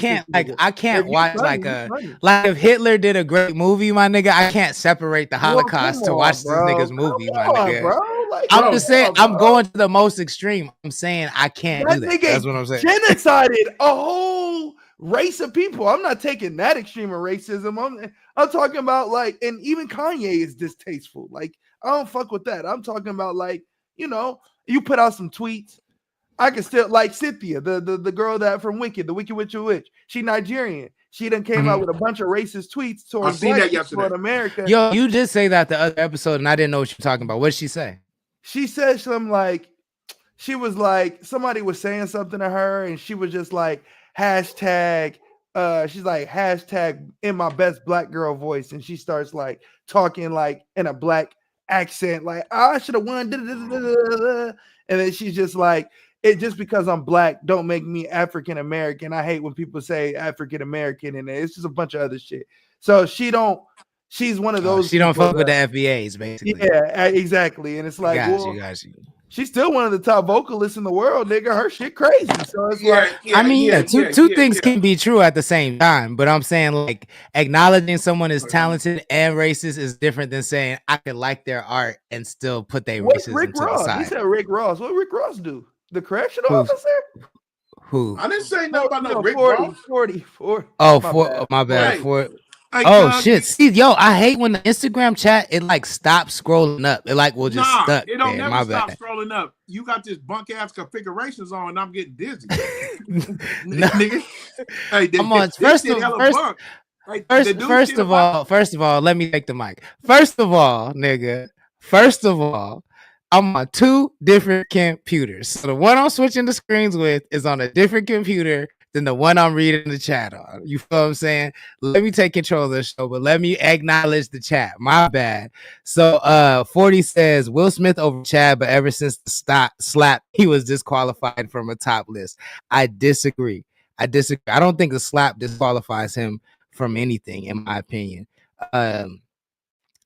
Speaker 5: can't watch like if Hitler did a great movie, my nigga. I can't separate the Holocaust to watch this nigga's movie, my nigga. Bro. I'm just saying, I'm going to the most extreme. I'm saying I can't do that. That's what I'm saying.
Speaker 9: Genocided a whole race of people. I'm not taking that extreme of racism. I'm talking about like, and even Kanye is distasteful. Like, I don't fuck with that. I'm talking about like, you put out some tweets. I can still like Cynthia, the girl that from Wicked, the Wicked Witch. She Nigerian. She done came out with a bunch of racist tweets towards black people in America.
Speaker 5: Yo, you did say that the other episode, and I didn't know what you're talking about. What did she say?
Speaker 9: She said something like, she was like, somebody was saying something to her, and she was just like, hashtag, she's like, hashtag in my best black girl voice. And she starts like talking like in a black accent, like, I should have won. And then she's just like, it just because I'm black don't make me African American. I hate when people say African American, and it's just a bunch of other shit. So she's one of those.
Speaker 5: She don't fuck with the FBAs, basically.
Speaker 9: Yeah, exactly. And it's like,
Speaker 5: got you.
Speaker 9: She's still one of the top vocalists in the world, nigga. Her shit crazy. So it's
Speaker 5: two things can be true at the same time. But I'm saying like acknowledging someone is talented and racist is different than saying I could like their art and still put their racism to the side.
Speaker 9: He said Rick Ross. What Rick Ross do? The correctional officer?
Speaker 5: Who?
Speaker 8: I didn't say nothing about no Rick Ross.
Speaker 9: 40.
Speaker 5: Oh, my bad. Oh shit! See, yo, I hate when the Instagram chat it like stops scrolling up. It like will just stuck.
Speaker 8: It don't
Speaker 5: there.
Speaker 8: never
Speaker 5: My
Speaker 8: stop
Speaker 5: bad.
Speaker 8: scrolling up. You got this bunk ass configurations on, and I'm getting dizzy.
Speaker 5: No.
Speaker 8: Nigga, hey,
Speaker 5: come on. First of all, let me take the mic. First of all, nigga. First of all, I'm on 2 different computers. So the one I'm switching the screens with is on a different computer than the one I'm reading the chat on. You feel what I'm saying? Let me take control of the show, but let me acknowledge the chat. My bad. So 40 says Will Smith over Chad, but ever since the slap, he was disqualified from a top list. I disagree. I don't think the slap disqualifies him from anything, in my opinion.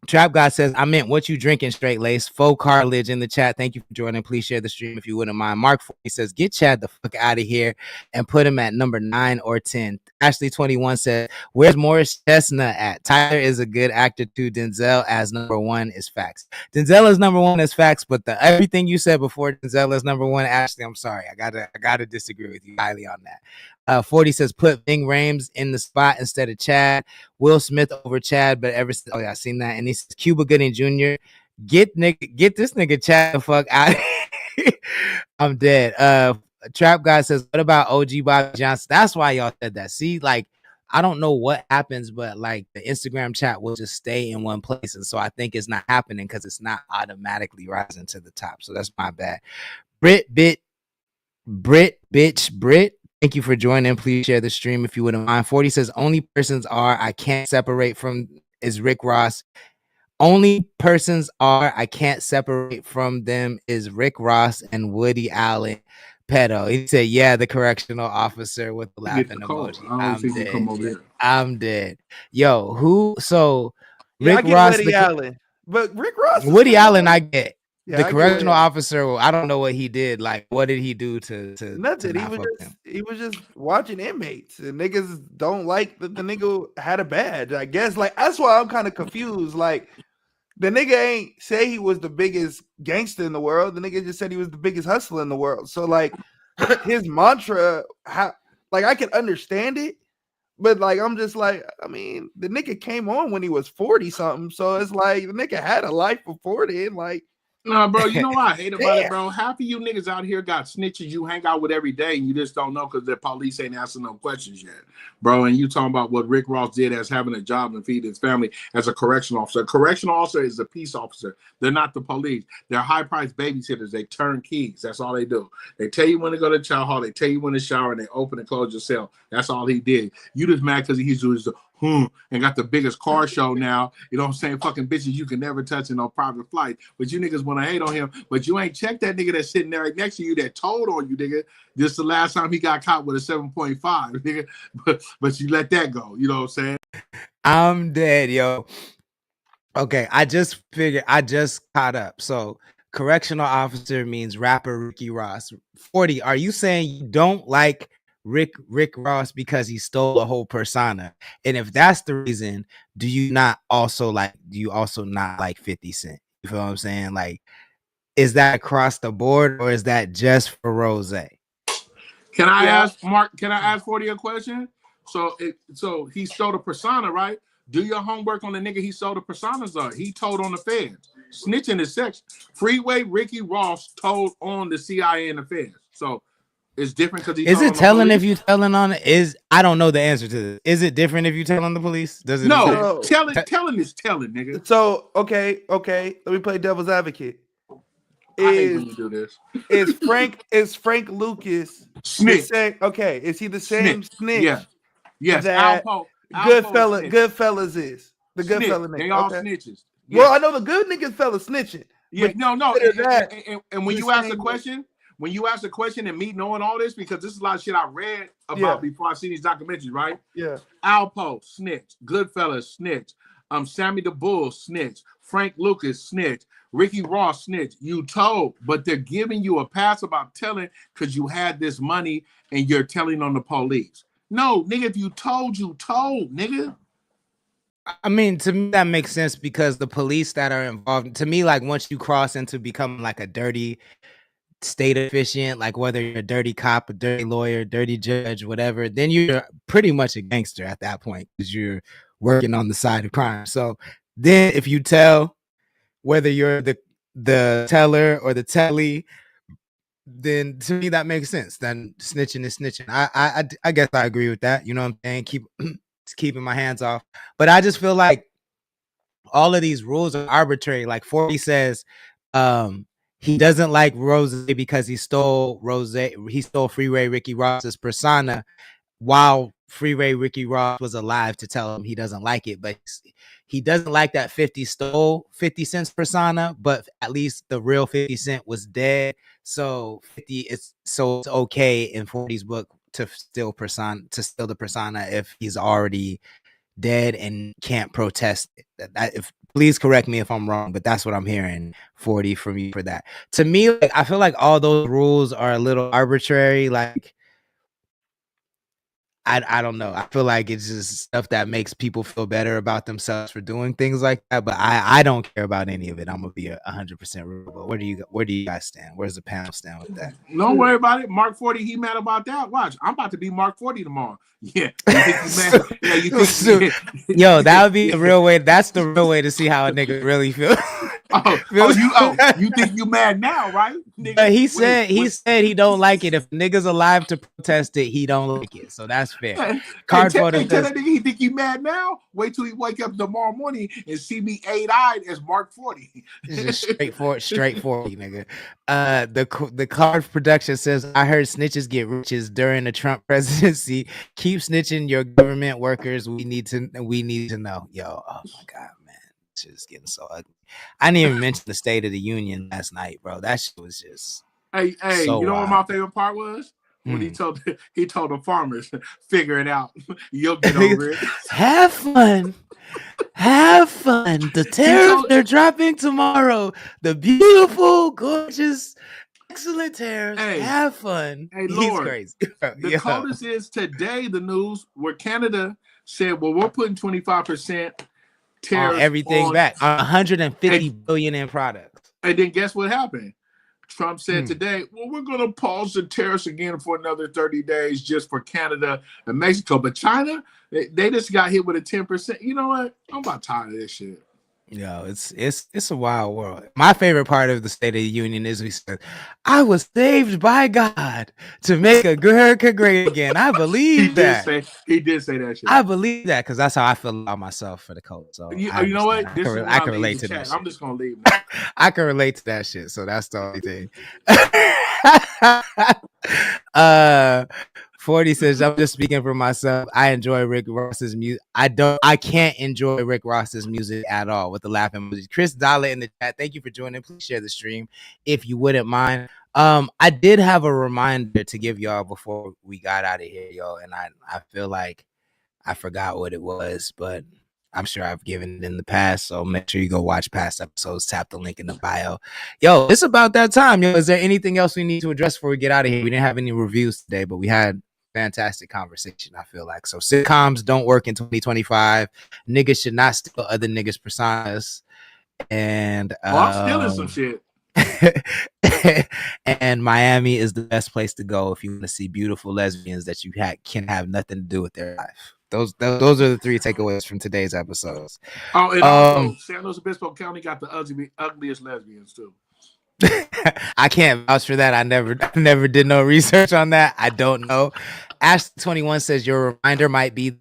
Speaker 5: Trap God says, I meant what you drinking, straight lace. Faux cartilage in the chat. Thank you for joining. Please share the stream if you wouldn't mind. Mark 40 says, get Chad the fuck out of here and put him at number 9 or 10. Ashley 21 says, where's Morris Chestnut at? Tyler is a good actor too. Denzel as number 1 is facts. Denzel is number 1 is facts, but everything you said before Denzel is number 1, Ashley, I'm sorry. I gotta disagree with you highly on that. 40 says put Ving Rhames in the spot instead of Chad. Will Smith over Chad, but ever since I seen that. And he says Cuba Gooding Jr. Get this nigga Chad the fuck out. I'm dead. Trap Guy says, what about OG Bobby Johnson? That's why y'all said that. See, like, I don't know what happens, but like the Instagram chat will just stay in one place. And so I think it's not happening because it's not automatically rising to the top. So that's my bad. Brit. Thank you for joining. Please share the stream if you wouldn't mind. 40 says only persons I can't separate from is Rick Ross. Only persons I can't separate from them is Rick Ross and Woody Allen. Pedo. He said, yeah, the correctional officer with the laughing emoji. I'm dead. Yo, who? So
Speaker 9: Rick Ross, Woody Allen. But Rick Ross,
Speaker 5: Woody Allen, I get. Yeah, the correctional officer, I don't know what he did. Like, what did he do to
Speaker 9: nothing? He was just watching inmates, and niggas don't like that the nigga had a badge. I guess like that's why I'm kind of confused. Like, the nigga ain't say he was the biggest gangster in the world. The nigga just said he was the biggest hustler in the world. So like, his mantra, like I can understand it, but like I'm just like, I mean, the nigga came on when he was 40 something, so it's like the nigga had a life before then, like.
Speaker 8: No, bro, you know what I hate about it, bro? Half of you niggas out here got snitches you hang out with every day, and you just don't know because the police ain't asking no questions yet, bro. And you talking about what Rick Ross did as having a job and feed his family as a correctional officer. A correctional officer is a peace officer. They're not the police. They're high-priced babysitters. They turn keys. That's all they do. They tell you when to go to chow hall. They tell you when to shower, and they open and close your cell. That's all he did. You just mad because he's doing and got the biggest car show now. You know what I'm saying? Fucking bitches you can never touch in no private flight. But you niggas want to hate on him. But you ain't checked that nigga that's sitting there right next to you that told on you, nigga. Just the last time he got caught with a 7.5, nigga. But you let that go. You know what I'm saying?
Speaker 5: I'm dead, yo. Okay, I just caught up. So correctional officer means rapper Ricky Ross. 40, are you saying you don't like Rick Ross because he stole a whole persona? And if that's the reason, do you also not like 50 Cent? You feel what I'm saying? Like, is that across the board or is that just for Rose?
Speaker 8: Can I ask 40 a question? So he stole a persona, right? Do your homework on the nigga he sold the personas on. He told on the feds. Snitching is sex. Freeway Ricky Ross told on the CIA and the feds. So it's different because he.
Speaker 5: Is it telling if you telling on it? I don't know the answer to this. Is it different if you telling the police? Does it?
Speaker 8: No, telling is telling, nigga.
Speaker 9: So okay. Let me play devil's advocate.
Speaker 8: I hate when you do this.
Speaker 9: Is Frank Lucas
Speaker 8: snitch?
Speaker 9: Okay, is he the same snitch?
Speaker 8: Yeah. Yes.
Speaker 9: That Goodfellas is the Goodfellas nigga.
Speaker 8: They all snitches.
Speaker 9: Yes. Well, I know the good niggas fella snitching.
Speaker 8: Yeah, no. And when you ask the question. When you ask the question and me knowing all this, because this is a lot of shit I read about before I see these documentaries, right?
Speaker 9: Yeah.
Speaker 8: Alpo, snitch. Goodfellas, snitch. Sammy the Bull, snitch. Frank Lucas, snitch. Ricky Ross, snitch. You told, but they're giving you a pass about telling because you had this money and you're telling on the police. No, nigga, if you told, nigga.
Speaker 5: I mean, to me, that makes sense because the police that are involved, to me, like once you cross into becoming like a dirty state officiant, like whether you're a dirty cop, a dirty lawyer, dirty judge, whatever, then you're pretty much a gangster at that point because you're working on the side of crime. So then if you tell, whether you're the teller or the telly, then to me that makes sense. Then snitching is snitching. I guess I agree with that. You know what I'm saying? Keeping my hands off. But I just feel like all of these rules are arbitrary. Like 40 says, he doesn't like Rose because he stole Freeway Ricky Ross's persona, while Freeway Ricky Ross was alive to tell him he doesn't like it. But he doesn't like that 50 stole 50 Cent's persona, but at least the real 50 Cent was dead. So it's okay in 40's book to steal the persona if he's already dead and can't protest it. Please correct me if I'm wrong, but that's what I'm hearing 40 from you for that. To me, like, I feel like all those rules are a little arbitrary. Like, I don't know. I feel like it's just stuff that makes people feel better about themselves for doing things like that. But I don't care about any of it. I'm gonna be 100% real. But where do you guys stand? Where's the panel stand with that?
Speaker 8: Don't worry about it. Mark 40, he mad about that. Watch, I'm about to be Mark 40 tomorrow. Yeah, you think he's mad? Yeah, you think?
Speaker 5: Yo, that would be the real way. That's the real way to see how a nigga really feels.
Speaker 8: You think you mad now, right?
Speaker 5: Nigga, he said he don't like it. If niggas alive to protest it, he don't like it. So that's fair.
Speaker 8: Tell that nigga he think you mad now. Wait till he wake up tomorrow morning and see me 8-eyed as Mark 40.
Speaker 5: Just straightforward, nigga. The Card production says, I heard snitches get riches during the Trump presidency. Keep snitching your government workers. We need to know. Yo, oh my God, man. Shit's getting so ugly. I didn't even mention the State of the Union last night, bro. That shit was just
Speaker 8: Hey,
Speaker 5: so
Speaker 8: you know
Speaker 5: wild.
Speaker 8: what my favorite part was? When he told the farmers, figure it out. You'll get over it.
Speaker 5: Have fun. The tariffs they're dropping tomorrow. The beautiful, gorgeous, excellent tariffs. Have fun.
Speaker 8: Hey,
Speaker 5: He's
Speaker 8: Lord,
Speaker 5: crazy.
Speaker 8: the coldest is today, the news where Canada said, well, we're putting 25% tariffs
Speaker 5: on everything back. 150 billion in products.
Speaker 8: And then guess what happened? Trump said today, well, we're going to pause the tariffs again for another 30 days just for Canada and Mexico. But China, they just got hit with a 10%. You know what? I'm about tired of this shit.
Speaker 5: Yo, it's a wild world. My favorite part of the State of the Union is we said, I was saved by God to make America great again. I believe
Speaker 8: he did say that shit.
Speaker 5: I believe that because that's how I feel about myself for the cult. So
Speaker 8: you know what?
Speaker 5: I can relate to that.
Speaker 8: I'm just gonna leave now.
Speaker 5: I can relate to that shit. So that's the only thing. 40 says, I'm just speaking for myself. I enjoy Rick Ross's music. I can't enjoy Rick Ross's music at all with the laughing emoji. Chris Dalla in the chat, thank you for joining. Please share the stream if you wouldn't mind. I did have a reminder to give y'all before we got out of here, yo, and I feel like I forgot what it was, but I'm sure I've given it in the past, so make sure you go watch past episodes. Tap the link in the bio. Yo, it's about that time. Yo, is there anything else we need to address before we get out of here? We didn't have any reviews today, but we had fantastic conversation, I feel like. So sitcoms don't work in 2025. Niggas should not steal other niggas' personas. And
Speaker 8: I'm stealing some shit.
Speaker 5: And Miami is the best place to go if you want to see beautiful lesbians that you can have nothing to do with their life. Those are the 3 takeaways from today's episodes.
Speaker 8: Oh, and also San Luis Obispo County got the ugliest lesbians too.
Speaker 5: I can't vouch for that. I never did no research on that. I don't know. Ash21 says your reminder might be.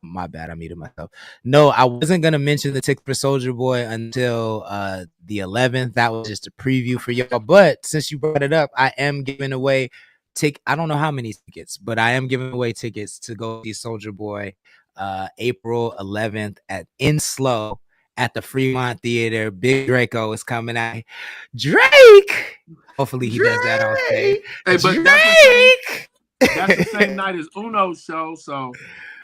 Speaker 5: My bad, I muted myself. No, I wasn't gonna mention the ticket for Soldier Boy until the 11th. That was just a preview for y'all. But since you brought it up, I am giving away I don't know how many tickets, but I am giving away tickets to go see Soldier Boy April 11th in Slow at the Fremont Theater. Big Draco is coming out. Drake! Hopefully he does that on stage.
Speaker 8: Hey, but
Speaker 5: Drake!
Speaker 8: That's the same night as Uno's show, so...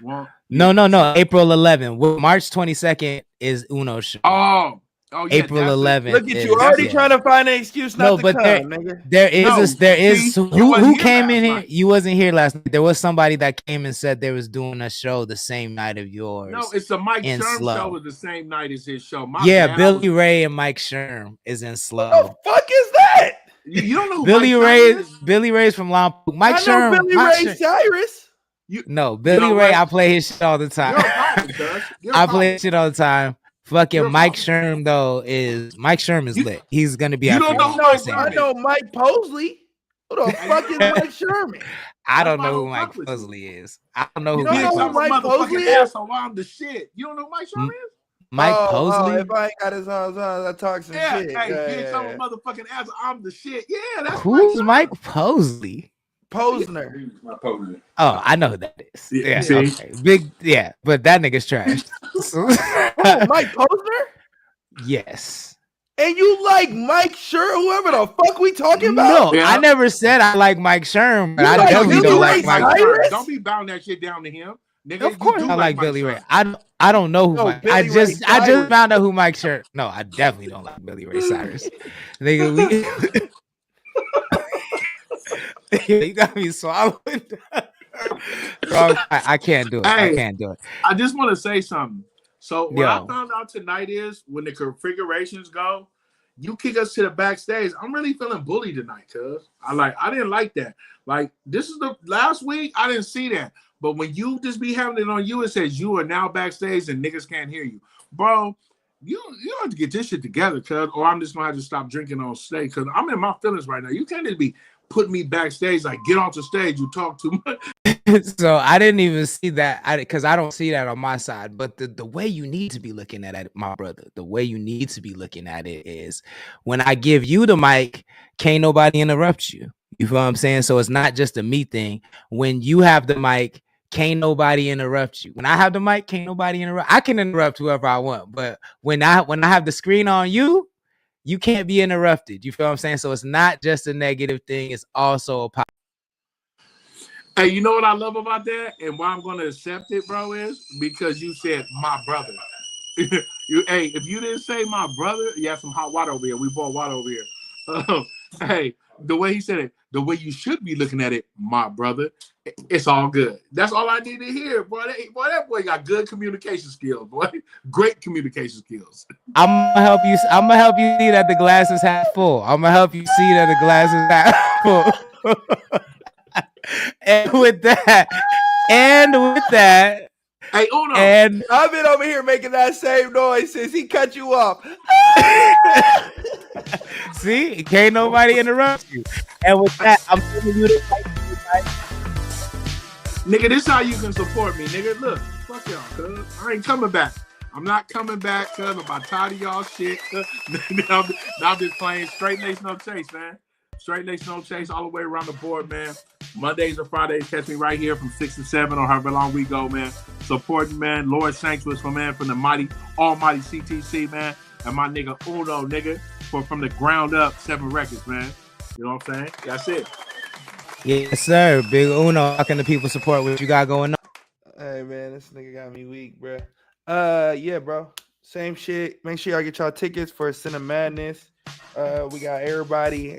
Speaker 8: Well,
Speaker 5: no. April 11th. March 22nd is Uno's show.
Speaker 8: Oh, yeah,
Speaker 5: April 11th.
Speaker 9: Look at you already trying to find an excuse not to come, nigga.
Speaker 5: There is who came in here. You wasn't here last night. There was somebody that came and said they was doing a show the same night of yours.
Speaker 8: No, it's the Mike Sherm show was the same night as his show.
Speaker 5: Billy Ray and Mike Sherm is in Slow.
Speaker 9: What the fuck is that?
Speaker 8: You don't know who
Speaker 5: Billy Ray is? Billy Ray's from Lompoc. Mike Sherm.
Speaker 9: Billy Ray Cyrus.
Speaker 5: No, Billy Ray, I play his shit all the time. I play his shit all the time. Fucking Mike Sherm though is lit. He's gonna be.
Speaker 9: I know Mike Posley. Who the fuck is Mike Sherman?
Speaker 5: I don't know who Mike Posley is. I don't know who
Speaker 9: Mike Posley is.
Speaker 8: I'm the shit. You don't know who Mike Sherman is?
Speaker 5: Mike Posley.
Speaker 9: If I ain't got his arms on, I talk some shit.
Speaker 8: Hey, some motherfucking ass. I'm the shit. Yeah, that's
Speaker 5: who's Mike Posley.
Speaker 9: Posner.
Speaker 5: Oh, I know who that is. Yeah, okay. Big. Yeah, but that nigga's trash.
Speaker 9: Mike Posner.
Speaker 5: Yes.
Speaker 9: And you like Mike Sherm, whoever the fuck we talking about?
Speaker 5: No, I never said I like Mike Sherm, but I definitely don't like Mike
Speaker 8: Sherm. Don't be bound that shit down to him. Nigga,
Speaker 5: of course I like Billy Ray. I don't know who I just found out who Mike Sherm. No, I definitely don't like Billy Ray Cyrus. Nigga, you got me swallowing. Bro, I can't do it. I can't do it.
Speaker 8: I just want to say something. So what I found out tonight is when the configurations go, you kick us to the backstage. I'm really feeling bullied tonight, cuz I didn't like that. Like, this is the last week, I didn't see that. But when you just be having it on you, it says you are now backstage and niggas can't hear you. Bro, you have to get this shit together, cuz, or I'm just gonna have to stop drinking on stage. Cause I'm in my feelings right now. You can't just be putting me backstage, like, get off the stage, you talk too much.
Speaker 5: So I didn't even see that because I don't see that on my side. But the way you need to be looking at it, my brother, the way you need to be looking at it is when I give you the mic, can't nobody interrupt you. You feel what I'm saying? So it's not just a me thing. When you have the mic, can't nobody interrupt you. When I have the mic, can't nobody interrupt. I can interrupt whoever I want, but when I have the screen on you, you can't be interrupted. You feel what I'm saying? So it's not just a negative thing. It's also a positive.
Speaker 8: Hey, you know what I love about that? And why I'm going to accept it, bro, is because you said my brother. Hey, if you didn't say my brother, you have some hot water over here. We bought water over here. Hey, the way he said it, the way you should be looking at it, my brother, it's all good. That's all I need to hear, boy. That boy got good communication skills, boy. Great communication skills.
Speaker 5: I'm gonna help you see that the glass is half full. I'm gonna help you see that the glass is half full. And with that,
Speaker 8: hey, Uno.
Speaker 5: And
Speaker 9: I've been over here making that same noise since he cut you off.
Speaker 5: See, can't nobody interrupt you. And with that, I'm giving you the mic.
Speaker 8: Nigga, this is how you can support me, nigga. Look, fuck y'all, cuz. I ain't coming back. I'm not coming back, cuz. I'm about tired of y'all shit. Now I'm just playing straight lace, no chase, man. Straight lace, no chase, all the way around the board, man. Mondays or Fridays, catch me right here from 6 to 7 or however long we go, man. Supporting, man. Lord Sanctuary for man from the almighty CTC, man. And my nigga Uno, nigga, from the ground up, 7 records, man. You know what I'm saying? That's it.
Speaker 5: Yes, sir. Big Uno. How can the people support what you got going on?
Speaker 9: Hey, man, this nigga got me weak, bro. Yeah, bro. Same shit. Make sure y'all get y'all tickets for Cinema Madness. We got everybody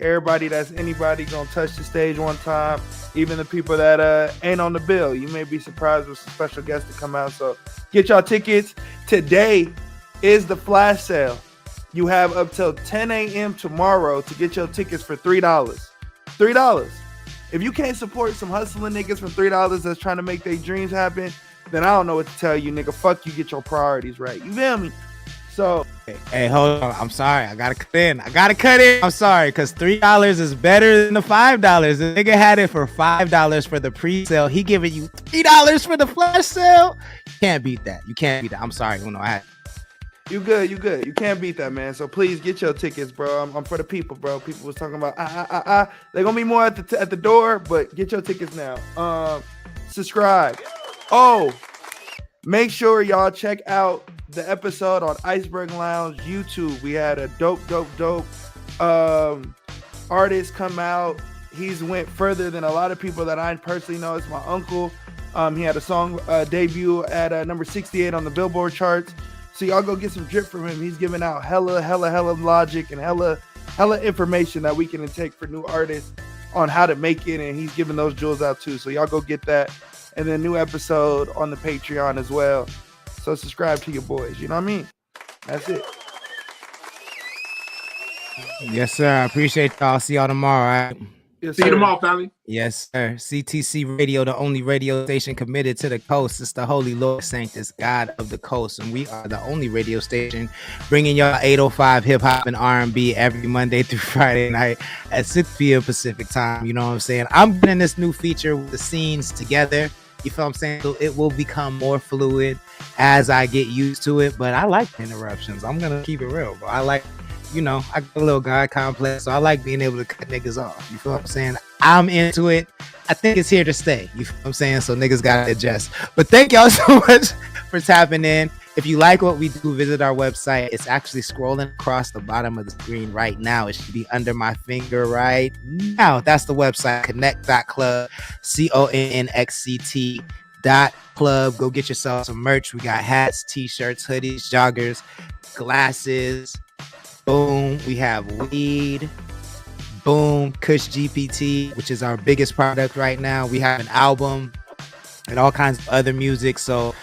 Speaker 9: that's anybody gonna touch the stage one time, even the people that ain't on the bill. You may be surprised with some special guests to come out. So get y'all tickets. Today is the flash sale. You have up till 10 a.m. tomorrow to get your tickets for $3. $3. If you can't support some hustling niggas for $3 that's trying to make their dreams happen, then I don't know what to tell you, nigga. Fuck you, get your priorities right. You feel me? So,
Speaker 5: hey, hold on. I'm sorry. I gotta cut in. I'm sorry, because $3 is better than the $5. The nigga had it for $5 for the pre-sale. He giving you $3 for the flash sale. You can't beat that. I'm sorry. You know,
Speaker 9: You good. You can't beat that, man. So please get your tickets, bro. I'm for the people, bro. People was talking about They're gonna be more at the door, but get your tickets now. Subscribe. Oh, make sure y'all check out the episode on Iceberg Lounge YouTube. We had a dope artist come out. He's went further than a lot of people that I personally know. It's my uncle. He had a song debut at number 68 on the Billboard charts. So y'all go get some drip from him. He's giving out hella logic and hella information that we can take for new artists on how to make it, and he's giving those jewels out too. So y'all go get that. And then new episode on the Patreon as well. So subscribe to your boys. You know what I mean? That's it.
Speaker 5: Yes, sir. I appreciate y'all. See y'all tomorrow. All right.
Speaker 9: Yes,
Speaker 8: See you
Speaker 9: sir.
Speaker 8: tomorrow, family.
Speaker 5: Yes, sir. CTC Radio, the only radio station committed to the coast. It's the Holy Lord Sanctus, God of the coast, and we are the only radio station bringing y'all 805 hip hop and R&B every Monday through Friday night at 6 p.m. Pacific time. You know what I'm saying? I'm getting this new feature with the scenes together. You feel what I'm saying? So it will become more fluid as I get used to it. But I like the interruptions. I'm gonna keep it real, bro. I like. You know, I got a little God complex, so I like being able to cut niggas off. You feel what I'm saying? I'm into it. I think it's here to stay. You feel what I'm saying? So niggas gotta adjust. But thank y'all so much for tapping in. If you like what we do, visit our website. It's actually scrolling across the bottom of the screen right now. It should be under my finger right now. That's the website, connect.club, CONNECT.club. Go get yourself some merch. We got hats, t-shirts, hoodies, joggers, glasses. Boom, we have weed. Boom, Kush GPT, which is our biggest product right now. We have an album and all kinds of other music. So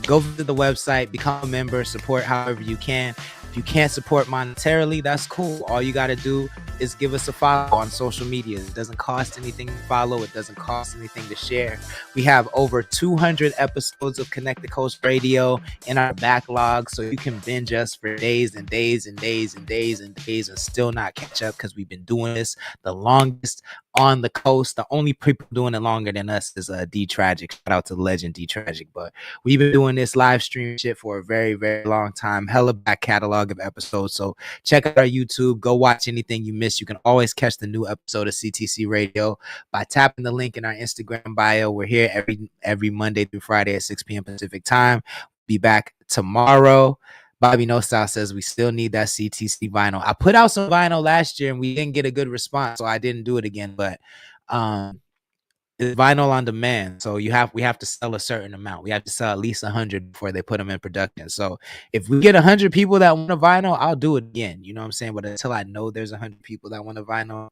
Speaker 5: go visit the website, become a member, support however you can. If you can't support monetarily, that's cool. All you got to do is give us a follow on social media. It doesn't cost anything to follow. It doesn't cost anything to share. We have over 200 episodes of Connect the Coast Radio in our backlog, so you can binge us for days and days and days and days and days and still not catch up, because we've been doing this the longest on the coast. The only people doing it longer than us is D Tragic. Shout out to the legend D Tragic. But we've been doing this live stream shit for a very, very long time. Hella back catalog of episodes. So check out our YouTube. Go watch anything you missed. You can always catch the new episode of CTC Radio by tapping the link in our Instagram bio. We're here every Monday through Friday at 6 p.m. Pacific time. Be back tomorrow. Bobby No Style says we still need that CTC vinyl. I put out some vinyl last year and we didn't get a good response, so I didn't do it again. But it's vinyl on demand, so we have to sell a certain amount. We have to sell at least 100 before they put them in production. So if we get 100 people that want a vinyl, I'll do it again. You know what I'm saying? But until I know there's 100 people that want a vinyl,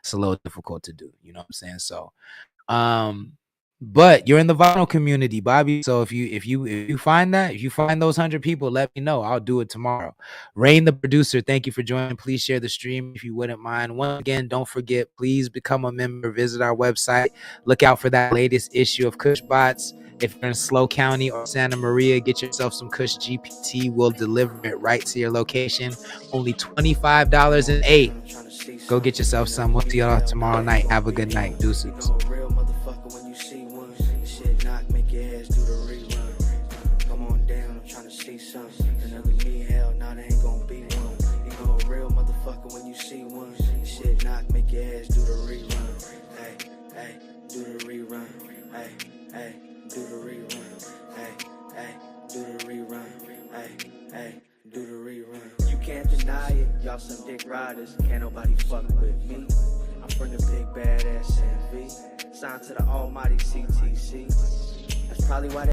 Speaker 5: it's a little difficult to do. You know what I'm saying? So but you're in the vinyl community, Bobby. So if you find those 100 people, let me know. I'll do it tomorrow. Rain the producer, thank you for joining. Please share the stream if you wouldn't mind. Once again, don't forget, please become a member. Visit our website. Look out for that latest issue of Kush Bots. If you're in Slow County or Santa Maria, get yourself some Kush GPT. We'll deliver it right to your location. Only $25 and 8. Go get yourself some. We'll see y'all tomorrow night. Have a good night. Deuces.
Speaker 1: Y'all some dick riders, can't nobody fuck with me. I'm from the big badass NV, signed to the almighty CTC. That's probably why they